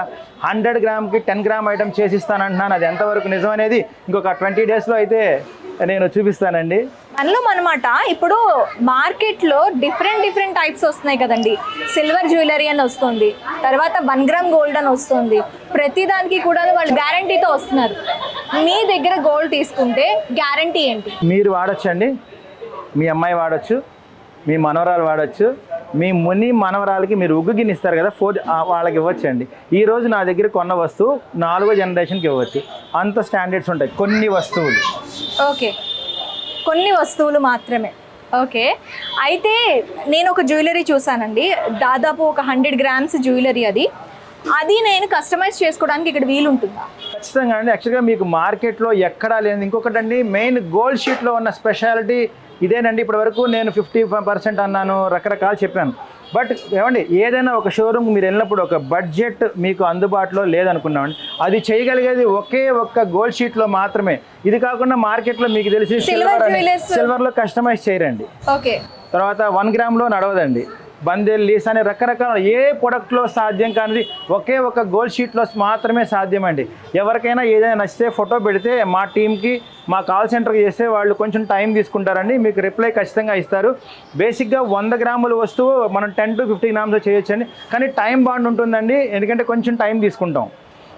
100 గ్రామ్కి 10 గ్రామ్ ఐటమ్ చేసిస్తానంటున్నాను. అది ఎంతవరకు నిజం అనేది ఇంకొక 20 డేస్లో అయితే నేను చూపిస్తానండి. అనమాట ఇప్పుడు మార్కెట్లో డిఫరెంట్ టైప్స్ వస్తున్నాయి కదండి. సిల్వర్ జ్యువెలరీ అని వస్తుంది, తర్వాత 1 గ్రామ్ గోల్డ్ అని వస్తుంది, ప్రతి దానికి కూడా వాళ్ళు గ్యారంటీతో వస్తున్నారు. మీ దగ్గర గోల్డ్ తీసుకుంటే గ్యారంటీ ఏంటి? మీరు వాడచ్చండి, మీ అమ్మాయి వాడచ్చు, మీ మనవరాలు వాడచ్చు, మీ మనవరాలకి మీరు ఉగ్గు గిన్నె ఇస్తారు కదా, వాళ్ళకి ఇవ్వచ్చండి. ఈరోజు నా దగ్గర కొన్న వస్తువు 4వ జనరేషన్కి ఇవ్వచ్చు. అంత స్టాండర్డ్స్ ఉంటాయి కొన్ని వస్తువులు. ఓకే, కొన్ని వస్తువులు మాత్రమే. ఓకే, అయితే నేను ఒక జ్యువెలరీ చూసానండి, దాదాపు ఒక 100 గ్రామ్స్ జ్యువెలరీ. అది నేను కస్టమైజ్ చేసుకోవడానికి ఇక్కడ వీలు ఉంటుందా? ఖచ్చితంగా అండి. యాక్చువల్గా మీకు మార్కెట్లో ఎక్కడా లేదు. ఇంకొకటండి, మెయిన్ గోల్డ్ షీట్లో ఉన్న స్పెషాలిటీ ఇదేనండి. ఇప్పటి వరకు నేను 50% అన్నాను, రకరకాలు చెప్పాను. బట్ ఏమండి ఏదైనా ఒక షోరూమ్ మీరు వెళ్ళినప్పుడు ఒక బడ్జెట్ మీకు అందుబాటులో లేదనుకున్నామండి, అది చేయగలిగేది ఒకే ఒక్క గోల్డ్ షీట్లో మాత్రమే. ఇది కాకుండా మార్కెట్లో మీకు తెలిసి సిల్వర్లో కస్టమైజ్ చేయరండి. ఓకే. తర్వాత 1 గ్రామ్లో నడవదండి. బందెల్ లీస్ అనే రకరకాల ఏ ప్రొడక్ట్లో సాధ్యం కానిది ఒకే ఒక గోల్డ్ షీట్లో మాత్రమే సాధ్యమండి. ఎవరికైనా ఏదైనా నచ్చితే ఫోటో పెడితే మా టీంకి మా కాల్ సెంటర్కి చేస్తే వాళ్ళు కొంచెం టైం తీసుకుంటారండి, మీకు రిప్లై ఖచ్చితంగా ఇస్తారు. బేసిక్గా 100 గ్రాముల వస్తువు మనం 10 to 50 గ్రామ్స్ చేయొచ్చండి, కానీ టైం బాండ్ ఉంటుందండి. ఎందుకంటే కొంచెం టైం తీసుకుంటాం,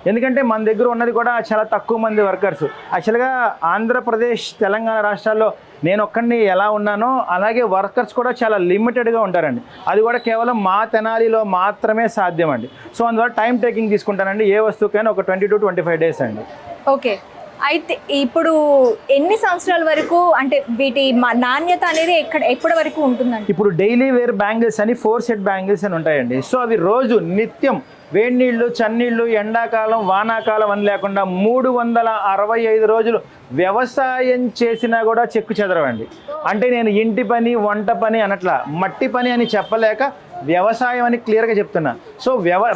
ఎందుకంటే మన దగ్గర ఉన్నది కూడా చాలా తక్కువ మంది వర్కర్స్. యాక్చువల్గా ఆంధ్రప్రదేశ్ తెలంగాణ రాష్ట్రాల్లో నేను ఒక్కడిని ఎలా ఉన్నానో అలాగే వర్కర్స్ కూడా చాలా లిమిటెడ్గా ఉంటారండి. అది కూడా కేవలం మా తెనాలిలో మాత్రమే సాధ్యం అండి. సో అందువల్ల టైం టేకింగ్ తీసుకుంటానండి. ఏ వస్తువుకైనా ఒక 20 to 25 డేస్ అండి. ఓకే. అయితే ఇప్పుడు ఎన్ని సంవత్సరాల వరకు అంటే వీటి నాణ్యత అనేది ఎప్పటి వరకు ఉంటుందండి? ఇప్పుడు డైలీ వేర్ బ్యాంగిల్స్ అని 4 సెట్ బ్యాంగిల్స్ అని ఉంటాయండి. సో అవి రోజు నిత్యం వేడి నీళ్ళు, చన్నీళ్ళు, ఎండాకాలం, వానాకాలం అని లేకుండా 365 రోజులు వ్యవసాయం చేసినా కూడా చెక్కు చెదరవండి. అంటే నేను ఇంటి పని, వంట పని అనట్లా, మట్టి పని అని చెప్పలేక వ్యవసాయం అని క్లియర్గా చెప్తున్నా. సో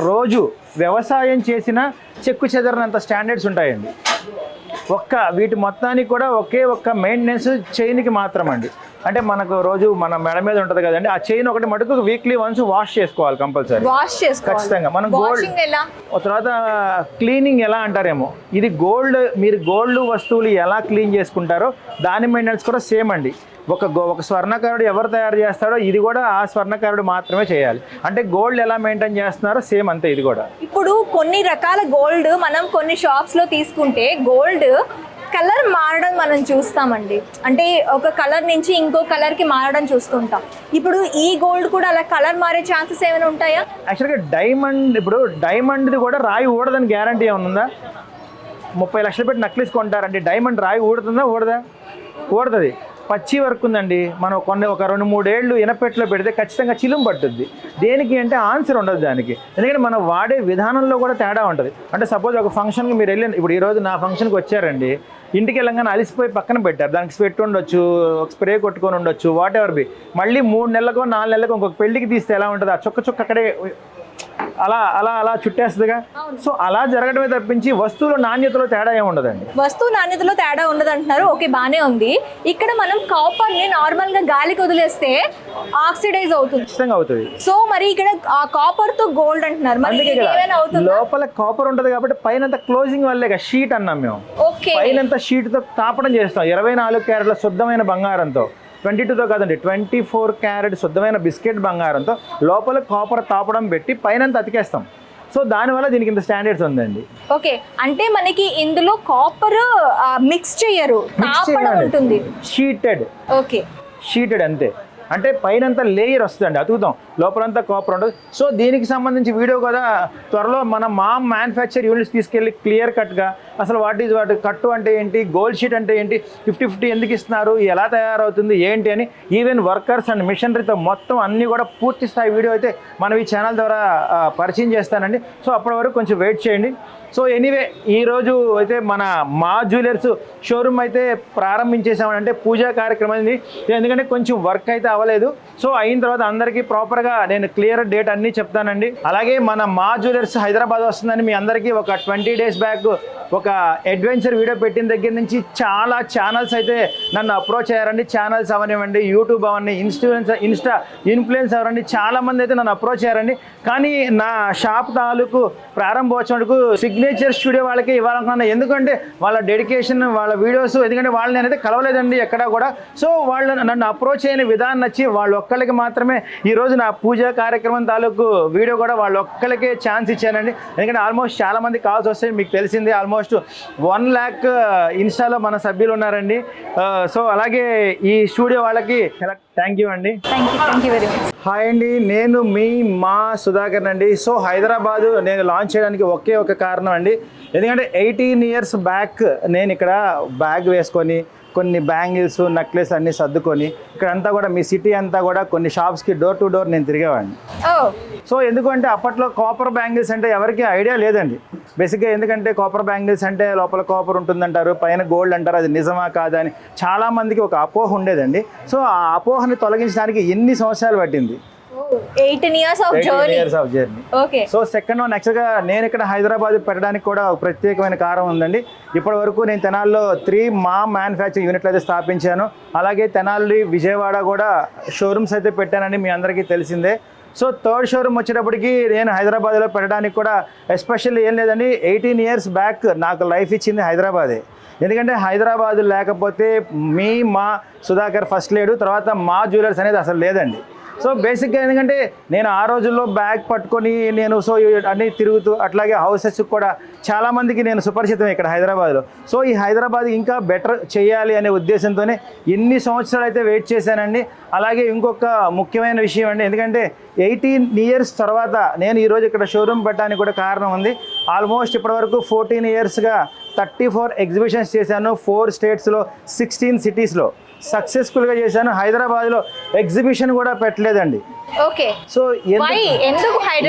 రోజు వ్యవసాయం చేసినా చెక్కు చెదరనంత స్టాండర్డ్స్ ఉంటాయండి. వీటి మొత్తానికి కూడా ఒకే ఒక్క మెయింటెనెన్స్ చైన్కి మాత్రం అండి. అంటే మనకు రోజు మన మెడ మీద ఉంటుంది కదండి, ఆ చైన్ ఒకటి మటుకు వీక్లీ వన్స్ వాష్ చేసుకోవాలి కంపల్సరీ. ఖచ్చితంగా మనం గోల్డ్. తర్వాత క్లీనింగ్ ఎలా అంటారేమో, ఇది గోల్డ్, మీరు గోల్డ్ వస్తువులు ఎలా క్లీన్ చేసుకుంటారో దాని మెయింటెనెన్స్ కూడా సేమ్ అండి. ఒక స్వర్ణకారుడు ఎవరు తయారు చేస్తాడో ఇది కూడా ఆ స్వర్ణకారుడు మాత్రమే చేయాలి. అంటే గోల్డ్ ఎలా మెయింటైన్ చేస్తున్నారో సేమ్ అంతే ఇది కూడా. ఇప్పుడు కొన్ని రకాల గోల్డ్ మనం కొన్ని షాప్స్లో తీసుకుంటే గోల్డ్ కలర్ మారడం మనం చూస్తామండి. అంటే ఒక కలర్ నుంచి ఇంకో కలర్కి మారడం చూస్తుంటాం. ఇప్పుడు ఈ గోల్డ్ కూడా అలా కలర్ మారే ఛాన్సెస్ ఏమైనా ఉంటాయా? యాక్చువల్గా ఇప్పుడు డైమండ్ది కూడా రాయి ఊడదని గ్యారంటీ ఏమైనా ఉందా? 30 లక్షలు పెట్టి నక్లీస్ కొంటారండి, డైమండ్ రాయి ఊడుతుందా? ఊడుతుంది. పచ్చి వర్క్ ఉందండి, మనం ఒక 2-3 ఏళ్ళు ఇనపెట్లో పెడితే ఖచ్చితంగా చిలుము పట్టుద్ది. దేనికి అంటే ఆన్సర్ ఉండదు దానికి, ఎందుకంటే మనం వాడే విధానంలో కూడా తేడా ఉంటుంది. అంటే సపోజ్ ఒక ఫంక్షన్కి మీరు వెళ్ళిన, ఇప్పుడు ఈరోజు నా ఫంక్షన్కి వచ్చారండి, ఇంటికి వెళ్ళంగానే అలిసిపోయి పక్కన పెట్టారు, దానికి స్వెట్ ఉండొచ్చు, ఒక స్ప్రే కొట్టుకొని ఉండొచ్చు, వాట్ ఎవర్ బి. మళ్ళీ 3 నెలలకో 4 నెలలకో ఇంకొక పెళ్ళికి తీస్తే ఎలా ఉంటుంది, ఆ చుక్క అక్కడే అలా చుట్టేస్తుందిగా. సో అలా జరగడమే తప్పించి వస్తువుల నాణ్యతలో తేడా ఏమి ఉండదండి. వస్తువు నాణ్యతలో తేడా ఉండదు అంటున్నారు. ఓకే, బాగానే ఉంది. ఇక్కడ మనం కాపర్ని నార్మల్గా గాలికి వదిలేస్తే ఆక్సిడైజ్ అవుతుంది. ఖచ్చితంగా అవుతుంది. సో మరి ఇక్కడ ఆ కాపర్ తో గోల్డ్ అంటున్నారు, మరి ఏమైనా అవుతుందా? లోపల కాపర్ ఉంటుంది కాబట్టి పైన క్లోజింగ్ వల్లే షీట్ అన్నాం మేము. పైన షీట్ తో తాపడం చేస్తాం 24 క్యారెట్ల శుద్ధమైన బంగారంతో. 22తో కాదండి, 24 క్యారెట్ శుద్ధమైన బిస్కెట్ బంగారంతో లోపల కాపర్ తాపడం పెట్టి పైన అతికేస్తాం. సో దానివల్ల దీనికి ఇంత స్టాండర్డ్స్ ఉందండి. ఓకే, అంటే మనకి ఇందులో కాపర్ మిక్స్ చేయరు, తాపడం ఉంటుంది. షీటెడ్ అంతే. అంటే పైనంతా లేయర్ వస్తుందండి, అతుకుతాం, లోపలంతా కాపర్ ఉంటుంది. సో దీనికి సంబంధించి వీడియో కూడా త్వరలో మన మ్యానుఫ్యాక్చర్ యూనిట్స్ తీసుకెళ్ళి క్లియర్ కట్గా అసలు వాటి కట్టు అంటే ఏంటి, గోల్డ్ షీట్ అంటే ఏంటి, 50-50 ఎందుకు ఇస్తున్నారు, ఎలా తయారవుతుంది ఏంటి అని, ఈవెన్ వర్కర్స్ అండ్ మిషనరీతో మొత్తం అన్నీ కూడా పూర్తి స్థాయి వీడియో అయితే మనం ఈ ఛానల్ ద్వారా పరిచయం చేస్తానండి. సో అప్పటి వరకు కొంచెం వెయిట్ చేయండి. సో ఎనీవే ఈరోజు అయితే మా జ్యువెలర్స్ షోరూమ్ అయితే ప్రారంభించేసామని, అంటే పూజా కార్యక్రమం, ఎందుకంటే కొంచెం వర్క్ అయితే అవ్వలేదు. సో అయిన తర్వాత అందరికీ ప్రాపర్గా నేను క్లియర్ డేట్ అన్నీ చెప్తానండి. అలాగే మా జ్యువెలర్స్ హైదరాబాద్ వస్తుందని మీ అందరికీ ఒక 20 days బ్యాక్ ఒక అడ్వెంచర్ వీడియో పెట్టిన దగ్గర నుంచి చాలా ఛానల్స్ అయితే నన్ను అప్రోచ్ అయ్యారండి. ఛానల్స్ అవనివ్వండి, యూట్యూబ్ అవన్నీ, ఇన్స్టా ఇన్ఫ్లుయెన్స్ అవరండి, చాలామంది అయితే నన్ను అప్రోచ్ అయ్యారండి. కానీ నా షాప్ తాలూకు ప్రారంభోత్సవానికి సిగ్నేచర్ స్టూడియో వాళ్ళకి ఇవ్వాలనుకున్నాను. ఎందుకంటే వాళ్ళ డెడికేషన్, వాళ్ళ వీడియోస్, ఎందుకంటే వాళ్ళు నేనైతే కలవలేదండి ఎక్కడా కూడా. సో వాళ్ళు నన్ను అప్రోచ్ అయిన విధానం నచ్చి వాళ్ళు ఒక్కళ్ళకి మాత్రమే ఈరోజు నా పూజా కార్యక్రమం తాలూకు వీడియో కూడా వాళ్ళు ఒక్కళ్ళకే ఛాన్స్ ఇచ్చానండి. ఎందుకంటే ఆల్మోస్ట్ చాలామంది కాల్స్ వస్తాయి, మీకు తెలిసింది. ఆల్మోస్ట్ 1 lakh ఇన్స్టాలో మన సభ్యులు ఉన్నారండి. సో అలాగే ఈ స్టూడియో వాళ్ళకి థ్యాంక్ యూ అండి. హాయ్ అండి, నేను మా సుధాకర్ అండి. సో హైదరాబాదు నేను లాంచ్ చేయడానికి ఒకే ఒక కారణం అండి. ఎందుకంటే 18 years బ్యాక్ నేను ఇక్కడ బ్యాగ్ వేసుకొని కొన్ని బ్యాంగిల్స్, నెక్లెస్ అన్నీ సర్దుకొని ఇక్కడంతా కూడా మీ సిటీ అంతా కూడా కొన్ని షాప్స్కి డోర్ టు డోర్ నేను తిరిగేవాడిని. సో ఎందుకంటే అప్పట్లో కాపర్ బ్యాంగిల్స్ అంటే ఎవరికి ఐడియా లేదండి బేసిక్గా. ఎందుకంటే కాపర్ బ్యాంగిల్స్ అంటే లోపల కాపర్ ఉంటుందంటారు, పైన గోల్డ్ అంటారు, అది నిజమా కాదా అని చాలామందికి ఒక అపోహ ఉండేదండి. సో ఆ అపోహని తొలగించడానికి ఎన్ని సంవత్సరాలు పట్టింది. 18 years of journey. Years of journey. Okay. So second one యాక్చువల్గా నేను ఇక్కడ హైదరాబాద్ పెట్టడానికి కూడా ఒక ప్రత్యేకమైన కారణం ఉందండి. ఇప్పటి వరకు నేను తెనాల్లో 3 మా మ్యానుఫ్యాక్చరింగ్ యూనిట్లు అయితే స్థాపించాను. అలాగే తెనాలి, విజయవాడ కూడా షోరూమ్స్ అయితే పెట్టానని మీ అందరికీ తెలిసిందే. సో థర్డ్ షోరూమ్ వచ్చేటప్పటికి నేను హైదరాబాద్లో పెట్టడానికి కూడా ఎస్పెషల్లీ ఏం లేదండి, 18 years బ్యాక్ నాకు లైఫ్ ఇచ్చింది హైదరాబాదే. ఎందుకంటే హైదరాబాద్ లేకపోతే మా సుధాకర్ ఫస్ట్ లేడు, తర్వాత మా జ్యువెలర్స్ అనేది అసలు లేదండి. సో బేసిక్గా ఎందుకంటే నేను ఆ రోజుల్లో బ్యాగ్ పట్టుకొని నేను సో అన్నీ తిరుగుతూ అట్లాగే హౌసెస్ కూడా చాలామందికి నేను సుపరిచితం ఇక్కడ హైదరాబాద్లో. సో ఈ హైదరాబాద్ ఇంకా బెటర్ చేయాలి అనే ఉద్దేశంతోనే ఎన్ని సంవత్సరాలు అయితే వెయిట్ చేశానండి. అలాగే ఇంకొక ముఖ్యమైన విషయం అండి, ఎందుకంటే 18 years తర్వాత నేను ఈరోజు ఇక్కడ షోరూమ్ పెట్టడానికి కూడా కారణం ఉంది. ఆల్మోస్ట్ ఇప్పటివరకు 14 yearsగా 34 ఎగ్జిబిషన్స్ చేశాను, 4 స్టేట్స్లో 16 సిటీస్లో సక్సెస్ఫుల్గా చేశాను. హైదరాబాద్లో ఎగ్జిబిషన్ కూడా పెట్టలేదండి. ఓకే. సో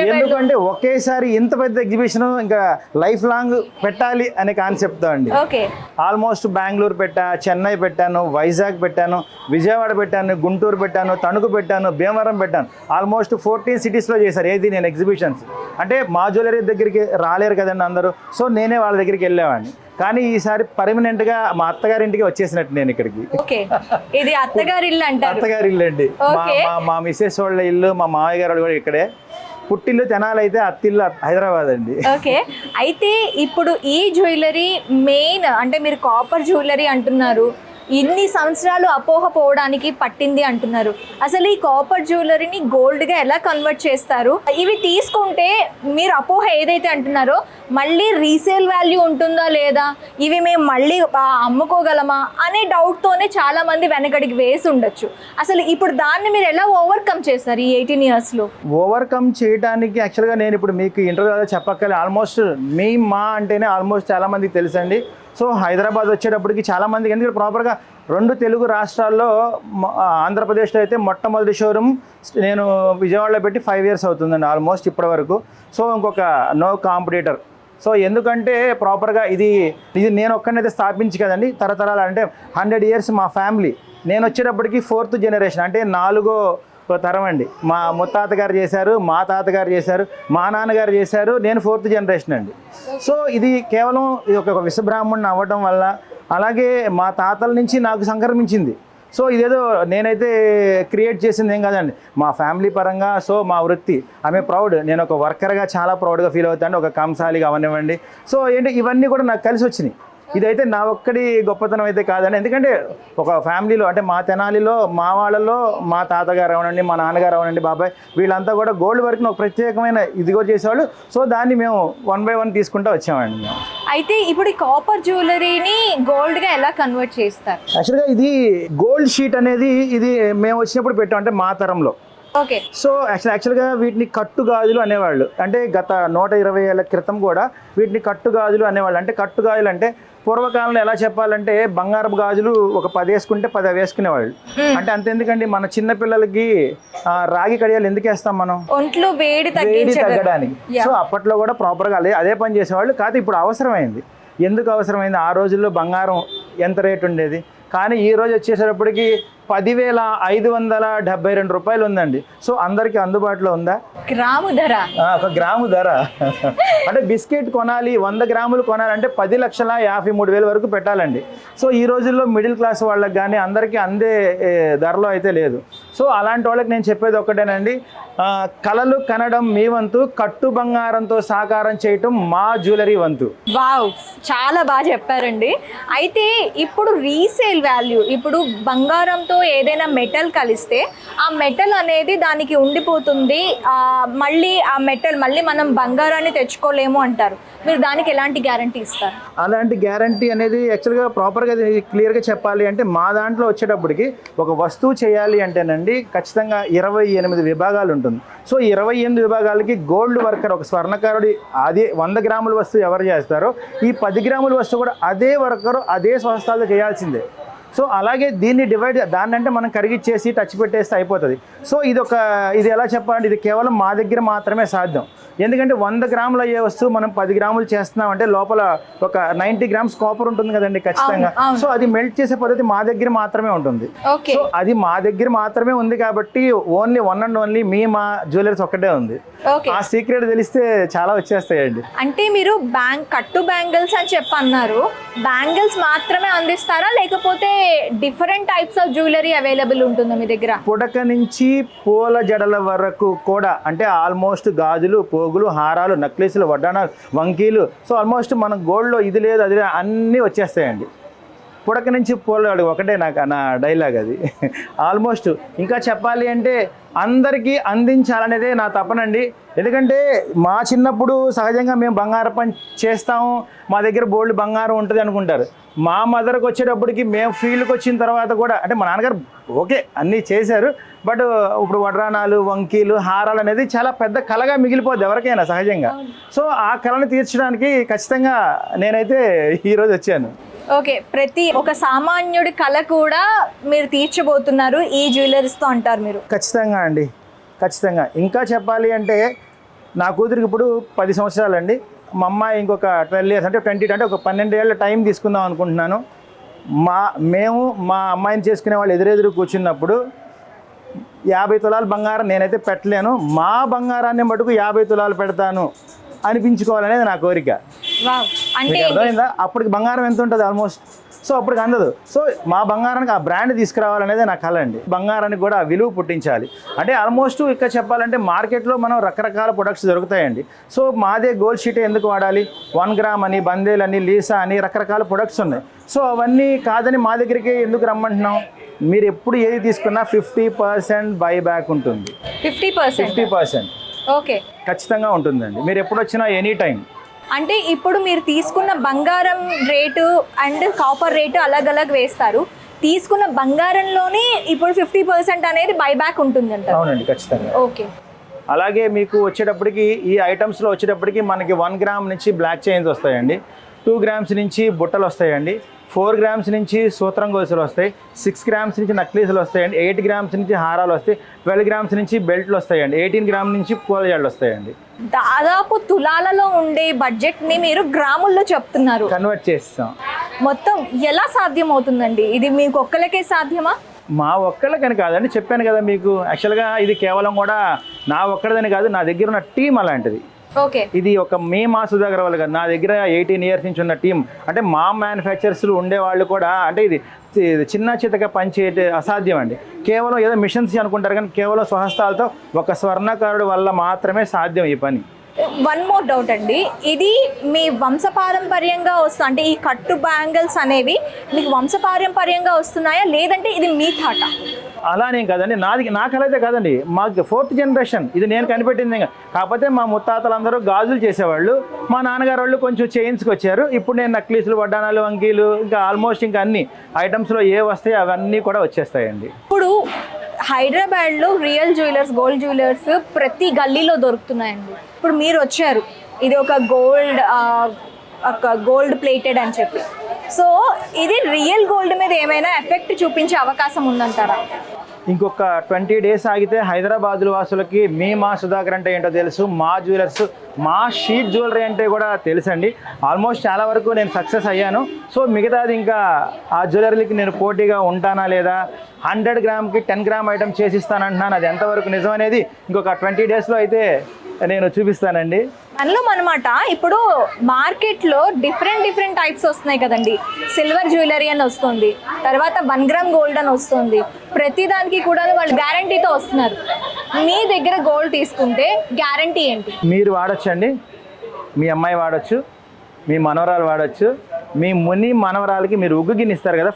ఎందుకంటే ఒకేసారి ఇంత పెద్ద ఎగ్జిబిషన్ ఇంకా లైఫ్ లాంగ్ పెట్టాలి అనే కాన్సెప్ట్తో అండి. ఓకే. ఆల్మోస్ట్ బెంగళూరు పెట్టా, చెన్నై పెట్టాను, వైజాగ్ పెట్టాను, విజయవాడ పెట్టాను, గుంటూరు పెట్టాను, తణుకు పెట్టాను, భీమవరం పెట్టాను. ఆల్మోస్ట్ 14 సిటీస్లో చేశారు ఏది నేను ఎగ్జిబిషన్స్. అంటే మా జ్యువెలరీ దగ్గరికి రాలేరు కదండి అందరూ, సో నేనే వాళ్ళ దగ్గరికి వెళ్ళేవాడిని. కానీ ఈసారి పర్మనెంట్గా మా అత్తగారింటికి వచ్చేసినట్టు నేను ఇక్కడికి. ఓకే. ఇది అత్తగారి ఇల్లు అంటారు. అత్తగారి ఇల్లు అండి. మా మిస్సెస్ వాళ్ళ ఇల్లు, మా మామయ్య గారు కూడా ఇక్కడే. పుట్టిల్లు తెనాలి అయితే అత్తిల్లు హైదరాబాద్ అండి. ఓకే. అయితే ఇప్పుడు ఈ జ్యువెలరీ మెయిన్ అంటే మీరు కాపర్ జ్యువెలరీ అంటున్నారు, ఇన్ని సంవత్సరాలు అపోహ పోవడానికి పట్టింది అంటున్నారు. అసలు ఈ కాపర్ జ్యువెలరీని గోల్డ్గా ఎలా కన్వర్ట్ చేస్తారు? ఇవి తీసుకుంటే మీరు అపోహ ఏదైతే అంటున్నారో మళ్ళీ రీసేల్ వాల్యూ ఉంటుందా లేదా, ఇవి మేము మళ్ళీ అమ్ముకోగలమా అనే డౌట్తోనే చాలామంది వెనకడికి వేసి ఉండొచ్చు. అసలు ఇప్పుడు దాన్ని మీరు ఎలా ఓవర్కమ్ చేస్తారు ఈ 18 yearsలో? ఓవర్కమ్ చేయడానికి యాక్చువల్గా నేను ఇప్పుడు మీకు ఇంటర్వ్యూలో చెప్పక్కలే, ఆల్మోస్ట్ మా అంటేనే ఆల్మోస్ట్ చాలామందికి తెలుసండి. సో హైదరాబాద్ వచ్చేటప్పటికి చాలామందికి, ఎందుకంటే ప్రాపర్గా 2 తెలుగు రాష్ట్రాల్లో ఆంధ్రప్రదేశ్లో అయితే మొట్టమొదటి షోరూమ్ నేను విజయవాడలో పెట్టి 5 years అవుతుందండి ఆల్మోస్ట్ ఇప్పటి వరకు. సో ఇంకొక నో కాంపిటీటర్. సో ఎందుకంటే ప్రాపర్గా ఇది నేను ఒక్కనైతే స్థాపించి కదండి, తరతరాలు అంటే 100 years మా ఫ్యామిలీ. నేను వచ్చేటప్పటికి 4th generation, అంటే 4వ తరం అండి. మా ముత్తాత గారు చేశారు, మా తాతగారు చేశారు, మా నాన్నగారు చేశారు, నేను 4th generation అండి. సో ఇది కేవలం ఇది ఒక విశ్వబ్రాహ్మణుని అవ్వడం వల్ల, అలాగే మా తాతల నుంచి నాకు సంక్రమించింది. సో ఇదేదో నేనైతే క్రియేట్ చేసింది ఏం కాదండి, మా ఫ్యామిలీ పరంగా. సో మా వృత్తి ఆమె ప్రౌడ్, నేను ఒక వర్కర్గా చాలా ప్రౌడ్గా ఫీల్ అవుతాను, ఒక కంసాలిగా అవనివ్వండి. సో ఏంటి ఇవన్నీ కూడా నాకు కలిసి వచ్చినాయి. ఇదైతే నా ఒక్కడి గొప్పతనం అయితే కాదండి, ఎందుకంటే ఒక ఫ్యామిలీలో అంటే మా తెనాలిలో మా వాళ్ళలో మా తాతగారు అవనండి, మా నాన్నగారు అవనండి, బాబాయ్ వీళ్ళంతా కూడా గోల్డ్ వర్క్ని ఒక ప్రత్యేకమైన ఇదిగో చేసేవాళ్ళు. సో దాన్ని మేము 1 by 1 తీసుకుంటూ వచ్చామండి మేము. అయితే ఇప్పుడు ఈ కాపర్ జ్యువెలరీని గోల్డ్గా ఎలా కన్వర్ట్ చేస్తారు? యాక్చువల్గా ఇది గోల్డ్ షీట్ అనేది ఇది మేము వచ్చినప్పుడు పెట్టాం, అంటే మా తరంలో. ఓకే. సో యాక్చువల్గా వీటిని కట్టుగాజులు అనేవాళ్ళు. అంటే గత 120 ఏళ్ల క్రితం కూడా వీటిని కట్టుగాజులు అనేవాళ్ళు. అంటే కట్టుగాజులు అంటే పూర్వకాలంలో ఎలా చెప్పాలంటే బంగారపు గాజులు ఒక 10 వేసుకుంటే 10 వేసుకునేవాళ్ళు. అంటే అంత ఎందుకండి, మన చిన్న పిల్లలకి రాగి కడియాలు ఎందుకు వేస్తాం మనం? ఒంట్లో వేడి తగ్గడానికి. సో అప్పట్లో కూడా ప్రాపర్గా అదే పని చేసేవాళ్ళు. కాదు ఇప్పుడు అవసరమైంది. ఎందుకు అవసరమైంది? ఆ రోజుల్లో బంగారం ఎంత రేటు ఉండేది, కానీ ఈ రోజు వచ్చేసేటప్పటికి 10,572 రూపాయలు ఉందండి. సో అందరికీ అందుబాటులో ఉందా? గ్రాము ధర, ఒక గ్రాము ధర. అంటే బిస్కెట్ కొనాలి, 100 గ్రాములు కొనాలంటే 10,53,000 వరకు పెట్టాలండి. సో ఈ రోజుల్లో మిడిల్ క్లాస్ వాళ్ళకి కానీ అందరికీ అందే ధరలో అయితే లేదు. సో అలాంటి వాళ్ళకి నేను చెప్పేది ఒక్కటేనండి, కలలు కనడం మీ వంతు, కట్టు బంగారంతో సాకారం చేయటం మా జ్యువెలరీ వంతు. వావ్, చాలా బాగా చెప్పారండి. అయితే ఇప్పుడు రీసేల్ వాల్యూ, ఇప్పుడు బంగారంతో ఏదైనా మెటల్ కలిస్తే ఆ మెటల్ అనేది దానికి ఉండిపోతుంది, మళ్ళీ ఆ మెటల్ మళ్ళీ మనం బంగారాన్ని తెచ్చుకోలేము అంటారు. మీరు దానికి ఎలాంటి గ్యారంటీ ఇస్తారు? అలాంటి గ్యారంటీ అనేది యాక్చువల్గా ప్రాపర్గా క్లియర్గా చెప్పాలి అంటే మా దాంట్లో వచ్చేటప్పటికి ఒక వస్తువు చేయాలి అంటేనండి ఖచ్చితంగా 28 విభాగాలు ఉంటుంది. సో 28 విభాగాలకి గోల్డ్ వర్కర్, ఒక స్వర్ణకారుడి అదే 100 గ్రాముల వస్తువు ఎవరు చేస్తారో ఈ 10 గ్రాముల వస్తువు కూడా అదే వర్కరు అదే స్వస్థాలు చేయాల్సిందే. సో అలాగే దీన్ని దాన్ని అంటే మనం కరిగిచ్చేసి టచ్ పెట్టేస్తే అయిపోతుంది. సో ఇది ఎలా చెప్పాలంటే ఇది కేవలం మా దగ్గర మాత్రమే సాధ్యం. ఎందుకంటే 100 గ్రాములు అయ్యే వస్తువు మనం 10 గ్రాములు చేస్తున్నాం అంటే లోపల ఒక 90 గ్రామ్స్ కాపర్ ఉంటుంది కదండి ఖచ్చితంగా. సో అది మెల్ట్ చేసే పద్ధతి మా దగ్గర మాత్రమే ఉంటుంది. సో అది మా దగ్గర మాత్రమే ఉంది కాబట్టి ఓన్లీ వన్ అండ్ ఓన్లీ మా జ్యువెలర్స్ ఒక్కటే ఉంది. ఆ సీక్రెట్ తెలిస్తే చాలా వచ్చేస్తాయండి. అంటే మీరు కట్టు బ్యాంగిల్స్ అని చెప్పి అన్నారు, బ్యాంగిల్స్ మాత్రమే అందిస్తారా లేకపోతే different types of jewellery available ఉంటుందా మీ దగ్గర? పుడక నుంచి పూల జడల వరకు కూడా, అంటే ఆల్మోస్ట్ గాజులు, పోగులు, హారాలు, నక్లెస్లు, వడ్డానాలు, వంకీలు, సో ఆల్మోస్ట్ మన గోల్డ్లో ఇది లేదు అది లేదు అన్నీ వచ్చేస్తాయండి. పుడక నుంచి పూలవాడు ఒకటే నా డైలాగ్ అది. ఆల్మోస్ట్ ఇంకా చెప్పాలి అంటే అందరికీ అందించాలనేదే నా తపనండి. ఎందుకంటే మా చిన్నప్పుడు సహజంగా మేము బంగారం పని చేస్తాము, మా దగ్గర బోల్డ్ బంగారం ఉంటుంది అనుకుంటారు. మా మదర్కి వచ్చేటప్పటికి మేము ఫీల్డ్కి వచ్చిన తర్వాత కూడా, అంటే మా నాన్నగారు ఓకే అన్నీ చేశారు, బట్ ఇప్పుడు వడ్రానాలు, వంకీలు, హారాలు అనేది చాలా పెద్ద కళగా మిగిలిపోద్ది ఎవరికైనా సహజంగా. సో ఆ కళను తీర్చడానికి ఖచ్చితంగా నేనైతే ఈరోజు వచ్చాను. ఓకే, ప్రతి ఒక సామాన్యుడి కళ కూడా మీరు తీర్చబోతున్నారు ఈ జ్యువెలరీస్తో అంటారు మీరు? ఖచ్చితంగా అండి, ఖచ్చితంగా. ఇంకా చెప్పాలి అంటే నా కూతురికి ఇప్పుడు 10 సంవత్సరాలండి. మా అమ్మాయి ఇంకొక 12 ఇయర్స్ అంటే 20 అంటే ఒక 12 ఏళ్ళ టైం తీసుకుందాం అనుకుంటున్నాను. మేము మా అమ్మాయిని చేసుకునే వాళ్ళు ఎదురెదురు కూర్చున్నప్పుడు 50 తులాలు బంగారం నేనైతే పెట్టలేను, మా బంగారాన్ని మటుకు 50 తులాలు పెడతాను అనిపించుకోవాలనేది నా కోరిక. అంటే అర్థమైందా? అప్పటికి బంగారం ఎంత ఉంటుంది ఆల్మోస్ట్, సో అప్పటికి అందదు. సో మా బంగారానికి ఆ బ్రాండ్ తీసుకురావాలనేది నా కళ అండి. బంగారానికి కూడా విలువ పుట్టించాలి. అంటే ఆల్మోస్ట్ ఇక్కడ చెప్పాలంటే మార్కెట్లో మనం రకరకాల ప్రొడక్ట్స్ దొరుకుతాయండి. సో మాదే గోల్డ్ షీట్ ఎందుకు వాడాలి? 1 గ్రామ్ అని, బందేల్ అని, లీసా అని రకరకాల ప్రొడక్ట్స్ ఉన్నాయి. సో అవన్నీ కాదని మా దగ్గరికి ఎందుకు రమ్మంటున్నాం? మీరు ఎప్పుడు ఏది తీసుకున్నా 50% బైబ్యాక్ ఉంటుంది. 50% ఓకే ఖచ్చితంగా ఉంటుందండి. మీరు ఎప్పుడు వచ్చినా ఎనీ టైం. అంటే ఇప్పుడు మీరు తీసుకున్న బంగారం రేటు అండ్ కాపర్ రేటు అలగ్ వేస్తారు. తీసుకున్న బంగారంలోనే ఇప్పుడు 50% అనేది బైబ్యాక్ ఉంటుందంట? అవునండి, ఖచ్చితంగా. ఓకే. అలాగే మీకు వచ్చేటప్పటికి ఈ ఐటమ్స్లో వచ్చేటప్పటికి మనకి 1 గ్రామ్ నుంచి బ్లాక్ చైన్స్ వస్తాయండి, 2 గ్రామ్స్ నుంచి బుట్టలు వస్తాయండి, 4 గ్రామ్స్ నుంచి సూత్రం గొలుసులు వస్తాయి, 6 గ్రామ్స్ నుంచి నక్లీసులు వస్తాయండి, 8 గ్రామ్స్ నుంచి హారాలు వస్తాయి, 12 గ్రామ్స్ నుంచి బెల్ట్లు వస్తాయండి, 18 గ్రామ్ నుంచి పూలజడలు వస్తాయండి. దాదాపు తులాలలో ఉండే బడ్జెట్ని మీరు గ్రాముల్లో చెప్తున్నారు, కన్వర్ట్ చేస్తాం. మొత్తం ఎలా సాధ్యం అవుతుందండి? ఇది మీకు ఒక్కలకే సాధ్యమా? మా ఒక్కళ్ళకని కాదండి, చెప్పాను కదా మీకు. యాక్చువల్గా ఇది కేవలం కూడా నా ఒక్కడిదని కాదు, నా దగ్గర ఉన్న టీం అలాంటిది. ఓకే. ఇది ఒక మా సుధాకర్ వాళ్ళు కాదు, నా దగ్గర 18 ఇయర్స్ నుంచి ఉన్న టీం. అంటే మా మ్యానుఫ్యాక్చరర్స్లు ఉండేవాళ్ళు కూడా, అంటే ఇది చిన్న చితగా పనిచేయటే అసాధ్యం అండి. కేవలం ఏదో మిషన్స్ అనుకుంటారు కానీ కేవలం స్వహస్తాలతో ఒక స్వర్ణకారుడు వల్ల మాత్రమే సాధ్యం ఈ పని. వన్ మోర్ డౌట్ అండి, ఇది మీ వంశపారంపర్యంగా అంటే ఈ కట్టు బ్యాంగిల్స్ అనేవి మీకు వంశపారంపర్యంగా వస్తున్నాయా లేదంటే ఇది మీ థాట? అలానే కాదండి, నా కళ అయితే కాదండి, మాకు 4th జనరేషన్ ఇది నేను కనిపెట్టింది. కాకపోతే మా ముత్తాతలందరూ గాజులు చేసేవాళ్ళు, మా నాన్నగారు వాళ్ళు కొంచెం చైన్స్కి వచ్చారు. ఇప్పుడు నేను నక్లీసులు, వడ్డానాలు, వంకీలు, ఇంకా ఆల్మోస్ట్ ఇంకా అన్ని ఐటమ్స్లో ఏ వస్తాయో అవన్నీ కూడా వచ్చేస్తాయండి. ఇప్పుడు హైదరాబాద్లో రియల్ జ్యువెలర్స్, గోల్డ్ జ్యువెలర్స్ ప్రతి గల్లీలో దొరుకుతున్నాయండి. ఇప్పుడు మీరు వచ్చారు, ఇది ఒక గోల్డ్ ప్లేటెడ్ అని చెప్పి, సో ఇది రియల్ గోల్డ్ మీద ఏమైనా ఎఫెక్ట్ చూపించే అవకాశం ఉందంటారా? ఇంకొక 20 డేస్ ఆగితే హైదరాబాద్ వాసులకి మా సుధాకర్ అంటే ఏంటో తెలుసు, మా జ్యువెలర్స్, మా షీట్ జ్యువెలరీ అంటే కూడా తెలుసండి. ఆల్మోస్ట్ చాలా వరకు నేను సక్సెస్ అయ్యాను. సో మిగతాది ఇంకా ఆ జ్యువెలరీకి నేను పోటీగా ఉంటానా లేదా, 100 గ్రామ్కి 10 గ్రామ్ ఐటమ్ చేసిస్తానంటున్నాను. అది ఎంతవరకు నిజం అనేది ఇంకొక 20 డేస్లో అయితే నేను చూపిస్తానండి. అందులో అనమాట ఇప్పుడు మార్కెట్లో డిఫరెంట్ టైప్స్ వస్తున్నాయి కదండి. సిల్వర్ జ్యువెలరీ అని వస్తుంది, తర్వాత 1 గ్రామ్ గోల్డ్ అని వస్తుంది. ప్రతిదానికి కూడా వాళ్ళు గ్యారంటీతో వస్తున్నారు. మీ దగ్గర గోల్డ్ తీసుకుంటే గ్యారంటీ ఏంటి? మీరు వాడచ్చండి, మీ అమ్మాయి వాడచ్చు, మీ మనవరాలు వాడచ్చు, మీ మనవరాలకి మీరు ఉగ్గు గిన్నె ఇస్తారు కదా,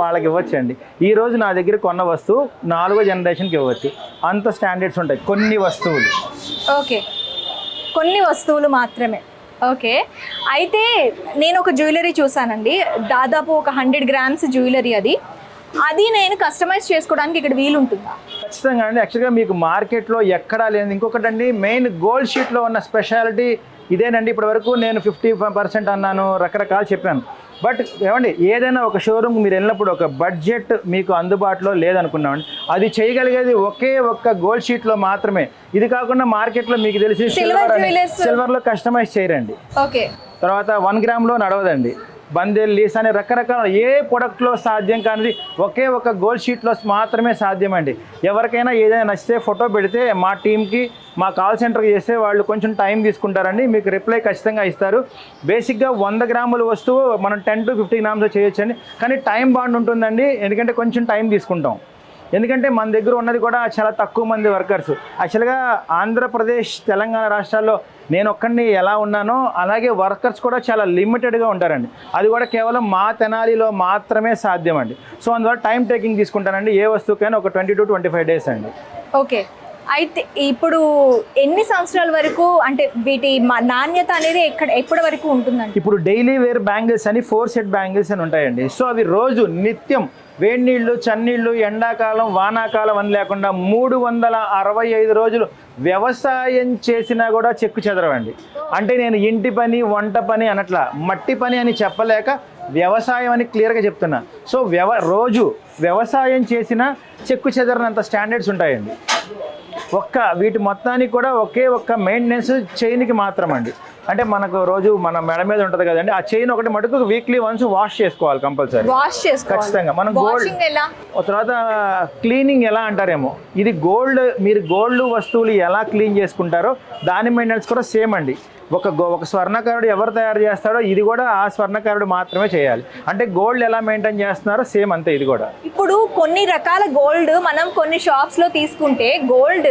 వాళ్ళకి ఇవ్వచ్చండి. ఈరోజు నా దగ్గర కొన్న వస్తువు 4వ జనరేషన్కి ఇవ్వచ్చు. అంత స్టాండర్డ్స్ ఉంటాయి కొన్ని వస్తువులు. ఓకే, కొన్ని వస్తువులు మాత్రమే. ఓకే, అయితే నేను ఒక జ్యువెలరీ చూసానండి, దాదాపు ఒక 100 గ్రామ్స్ జ్యువెలరీ. అది నేను కస్టమైజ్ చేసుకోవడానికి ఇక్కడ వీలు ఉంటుందా? ఖచ్చితంగా అండి. యాక్చువల్గా మీకు మార్కెట్లో ఎక్కడా లేదు. ఇంకొకటి అండి, మెయిన్ గోల్డ్ షీట్లో ఉన్న స్పెషాలిటీ ఇదేనండి ఇప్పటి వరకు నేను 50% అన్నాను, రకరకాలు చెప్పాను. బట్ ఏమండి ఏదైనా ఒక షోరూమ్ మీరు వెళ్ళినప్పుడు ఒక బడ్జెట్ మీకు అందుబాటులో లేదనుకున్నామండి, అది చేయగలిగేది ఒకే ఒక్క గోల్డ్ షీట్లో మాత్రమే. ఇది కాకుండా మార్కెట్లో మీకు తెలిసి సిల్వర్లో కస్టమైజ్ చేయరండి. ఓకే. తర్వాత 1 గ్రామ్లో నడవదండి. బందెల్ లీస్ అనే రకరకాల ఏ ప్రొడక్ట్లో సాధ్యం కానిది ఒకే ఒక గోల్డ్ షీట్లో మాత్రమే సాధ్యమండి. ఎవరికైనా ఏదైనా నచ్చితే ఫోటో పెడితే మా టీంకి, మా కాల్ సెంటర్కి చేస్తే వాళ్ళు కొంచెం టైం తీసుకుంటారండి, మీకు రిప్లై ఖచ్చితంగా ఇస్తారు. బేసిక్గా 100 గ్రాముల వస్తువు మనం 10 to 50 గ్రామ్స్ చేయొచ్చండి, కానీ టైం బాండ్ ఉంటుందండి, ఎందుకంటే కొంచెం టైం తీసుకుంటాం. ఎందుకంటే మన దగ్గర ఉన్నది కూడా చాలా తక్కువ మంది వర్కర్స్. యాక్చువల్గా ఆంధ్రప్రదేశ్, తెలంగాణ రాష్ట్రాల్లో నేను ఒక్కడిని ఎలా ఉన్నానో అలాగే వర్కర్స్ కూడా చాలా లిమిటెడ్గా ఉంటారండి. అది కూడా కేవలం మా తెనాలిలో మాత్రమే సాధ్యం అండి. సో అందువల్ల టైం టేకింగ్ తీసుకుంటానండి. ఏ వస్తువుకైనా ఒక 20 to 25 days అండి. ఓకే. అయితే ఇప్పుడు ఎన్ని సంవత్సరాల వరకు అంటే వీటి నాణ్యత అనేది ఎప్పటి వరకు ఉంటుందండి? ఇప్పుడు డైలీ వేర్ బ్యాంగిల్స్ అని 4 సెట్ బ్యాంగిల్స్ అని ఉంటాయండి. సో అవి రోజు నిత్యం వేడి నీళ్ళు, చన్నీళ్ళు, ఎండాకాలం, వానాకాలం అని లేకుండా 365 రోజులు వ్యవసాయం చేసినా కూడా చెక్కు చెదరవండి. అంటే నేను ఇంటి పని, వంట పని అనట్లా, మట్టి పని అని చెప్పలేక వ్యవసాయం అని క్లియర్గా చెప్తున్నా. సో రోజు వ్యవసాయం చేసినా చెక్కు చెదరనంత స్టాండర్డ్స్ ఉంటాయండి. వీటి మొత్తానికి కూడా ఒకే ఒక్క మెయింటెనెన్స్ చైన్కి మాత్రం అండి. అంటే మనకు రోజు మన మెడ మీద ఉంటుంది కదండి, ఆ చైన్ ఒకటి మటుకు వీక్లీ వన్స్ వాష్ చేసుకోవాలి కంపల్సరీ, ఖచ్చితంగా. మనం తర్వాత క్లీనింగ్ ఎలా అంటారేమో, ఇది గోల్డ్, మీరు గోల్డ్ వస్తువులు ఎలా క్లీన్ చేసుకుంటారో దాని మెయింటెనెన్స్ కూడా సేమ్ అండి. ఒక స్వర్ణకారుడు ఎవరు తయారు చేస్తాడో ఇది కూడా ఆ స్వర్ణకారుడు మాత్రమే చేయాలి. అంటే గోల్డ్ ఎలా మెయింటైన్ చేస్తున్నారో సేమ్ అంతే ఇది కూడా. ఇప్పుడు కొన్ని రకాల గోల్డ్ మనం కొన్ని షాప్స్లో తీసుకుంటే గోల్డ్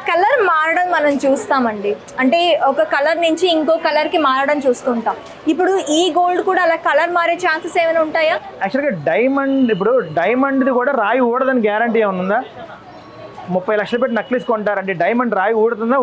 కలర్ మారడం మనం చూస్తామండి. అంటే ఒక కలర్ నుంచి ఇంకో కలర్కి మారడం చూస్తుంటాం. ఇప్పుడు ఈ గోల్డ్ కూడా అలా కలర్ మారే ఛాన్సెస్ ఏమైనా ఉంటాయా? యాక్చువల్గా డైమండ్ది కూడా రాయి ఊడదని గ్యారంటీ ఏమైనా ఉందా? 30 లక్షలు పెట్టి నక్లీస్ కొంటారండి, డైమండ్ రాయి ఊడుతుందా?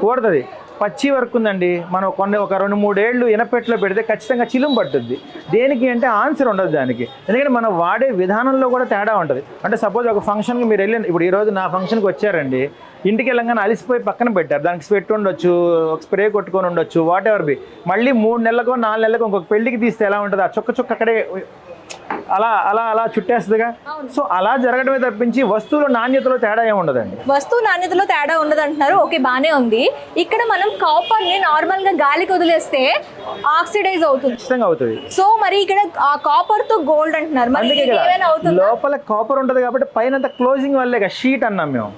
ఊడుతుంది. పచ్చి వర్క్ ఉందండి, మనం ఒక 2-3 ఏళ్ళు ఇనపెట్లో పెడితే ఖచ్చితంగా చిలుం పట్టుద్ది. దేనికి అంటే ఆన్సర్ ఉండదు దానికి, ఎందుకంటే మనం వాడే విధానంలో కూడా తేడా ఉంటుంది. అంటే సపోజ్ ఒక ఫంక్షన్కి మీరు వెళ్ళిన, ఇప్పుడు ఈరోజు నా ఫంక్షన్కి వచ్చారండి, ఇంటికి వెళ్ళంగానే అలిసిపోయి పక్కన పెట్టారు, దానికి స్వెట్ ఉండొచ్చు, ఒక స్ప్రే కొట్టుకొని ఉండొచ్చు, వాట్ ఎవర్ బి. మళ్ళీ 3 నెలలకో 4 నెలలకో ఇంకొక పెళ్లికి తీస్తే ఎలా ఉంటుంది, ఆ చుక్క అక్కడే అలా చుట్టేస్తుందిగా. సో అలా జరగడమే తప్పించి వస్తువుల నాణ్యతలో తేడా ఏమి ఉండదండి. వస్తువు నాణ్యతలో తేడా ఉండదు అంటున్నారు. ఓకే, బానే ఉంది. ఇక్కడ మనం కాపర్ని నార్మల్ గా గాలికి వదిలేస్తే ఆక్సిడైజ్ అవుతుంది, ఖచ్చితంగా అవుతుంది. సో మరి ఇక్కడ ఆ కాపర్ తో గోల్డ్ అంటున్నారు, మరి లోపల కాపర్ ఉంటది కాబట్టి పైన క్లోజింగ్ వల్లే షీట్ అన్నాం మేము.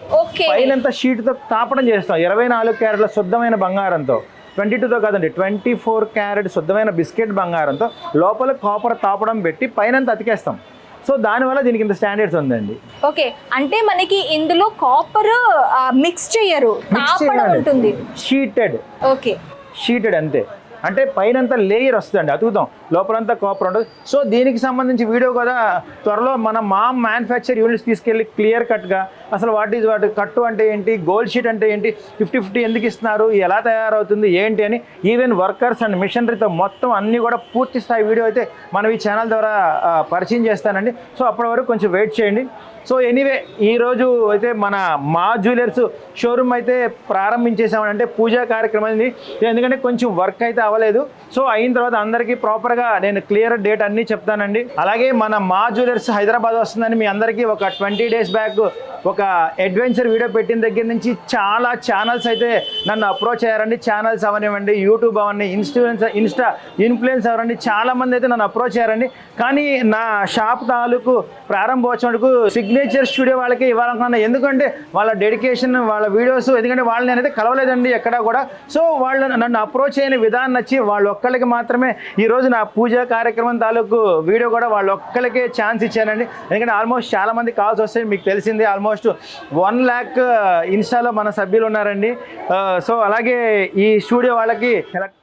పైన షీట్ తో తాపడం చేస్తాం 24 క్యారెట్ల శుద్ధమైన బంగారంతో. 22తో కాదండి, 24 క్యారెట్ శుద్ధమైన బిస్కెట్ బంగారంతో లోపల కాపర్ తాపడం పెట్టి పైన అతికేస్తాం. సో దానివల్ల దీనికి ఇంత స్టాండర్డ్స్ ఉందండి. ఓకే, అంటే మనకి ఇందులో కాపర్ మిక్స్ చేయరు, తాపడం ఉంటుంది. షీటెడ్ అంతే. అంటే పైనంతా లేయర్ వస్తుందండి, అతుకుతాం, లోపలంతా కాపర్ ఉంటుంది. సో దీనికి సంబంధించి వీడియో కూడా త్వరలో మన మ్యానుఫ్యాక్చర్ యూనిట్స్ తీసుకెళ్ళి క్లియర్ కట్గా అసలు వాటి కట్టు అంటే ఏంటి, గోల్డ్ షీట్ అంటే ఏంటి, 50-50 ఎందుకు ఇస్తున్నారు, ఎలా తయారవుతుంది ఏంటి అని, ఈవెన్ వర్కర్స్ అండ్ మిషనరీతో మొత్తం అన్నీ కూడా పూర్తి స్థాయి వీడియో అయితే మనం ఈ ఛానల్ ద్వారా పరిచయం చేస్తానండి. సో అప్పటి వరకు కొంచెం వెయిట్ చేయండి. సో ఎనీవే ఈరోజు అయితే మన మా జ్యువెలర్స్ షోరూమ్ అయితే ప్రారంభించేసామని, అంటే పూజా కార్యక్రమం ఉంది, ఎందుకంటే కొంచెం వర్క్ అయితే అవ్వలేదు. సో అయిన తర్వాత అందరికీ ప్రాపర్గా నేను క్లియర్ డేట్ అన్నీ చెప్తానండి. అలాగే మన మా జ్యువెలర్స్ హైదరాబాద్ వస్తుందని మీ అందరికీ ఒక 20 days బ్యాక్ ఒక అడ్వెంచర్ వీడియో పెట్టిన దగ్గర నుంచి చాలా ఛానల్స్ అయితే నన్ను అప్రోచ్ అయ్యారండి. ఛానల్స్ అవనివ్వండి, యూట్యూబ్ అవన్నీ, ఇన్స్టా ఇన్ఫ్లుయెన్స్ అవన్నీ, చాలామంది అయితే నన్ను అప్రోచ్ అయ్యారండి. కానీ నా షాప్ తాలూకు ప్రారంభోత్సవానికి సిగ్నేచర్ స్టూడియో వాళ్ళకి ఇవ్వాలనుకున్నాను, ఎందుకంటే వాళ్ళ డెడికేషన్, వాళ్ళ వీడియోస్, ఎందుకంటే వాళ్ళు నేనైతే కలవలేదండి ఎక్కడా కూడా. సో వాళ్ళు నన్ను అప్రోచ్ అయిన విధానం నచ్చి వాళ్ళు ఒక్కరికి మాత్రమే ఈరోజు నా పూజా కార్యక్రమం తాలూకు వీడియో కూడా వాళ్ళు ఒక్కరికే ఛాన్స్ ఇచ్చానండి. ఎందుకంటే ఆల్మోస్ట్ చాలామంది కాల్స్ వస్తాయి, మీకు తెలిసింది ఆల్మోస్ట్ 1 lakh ఇన్స్టాలో మన సభ్యులు ఉన్నారండి. సో అలాగే ఈ స్టూడియో వాళ్ళకి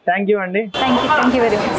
థ్యాంక్ యూ అండి. Thank you very much.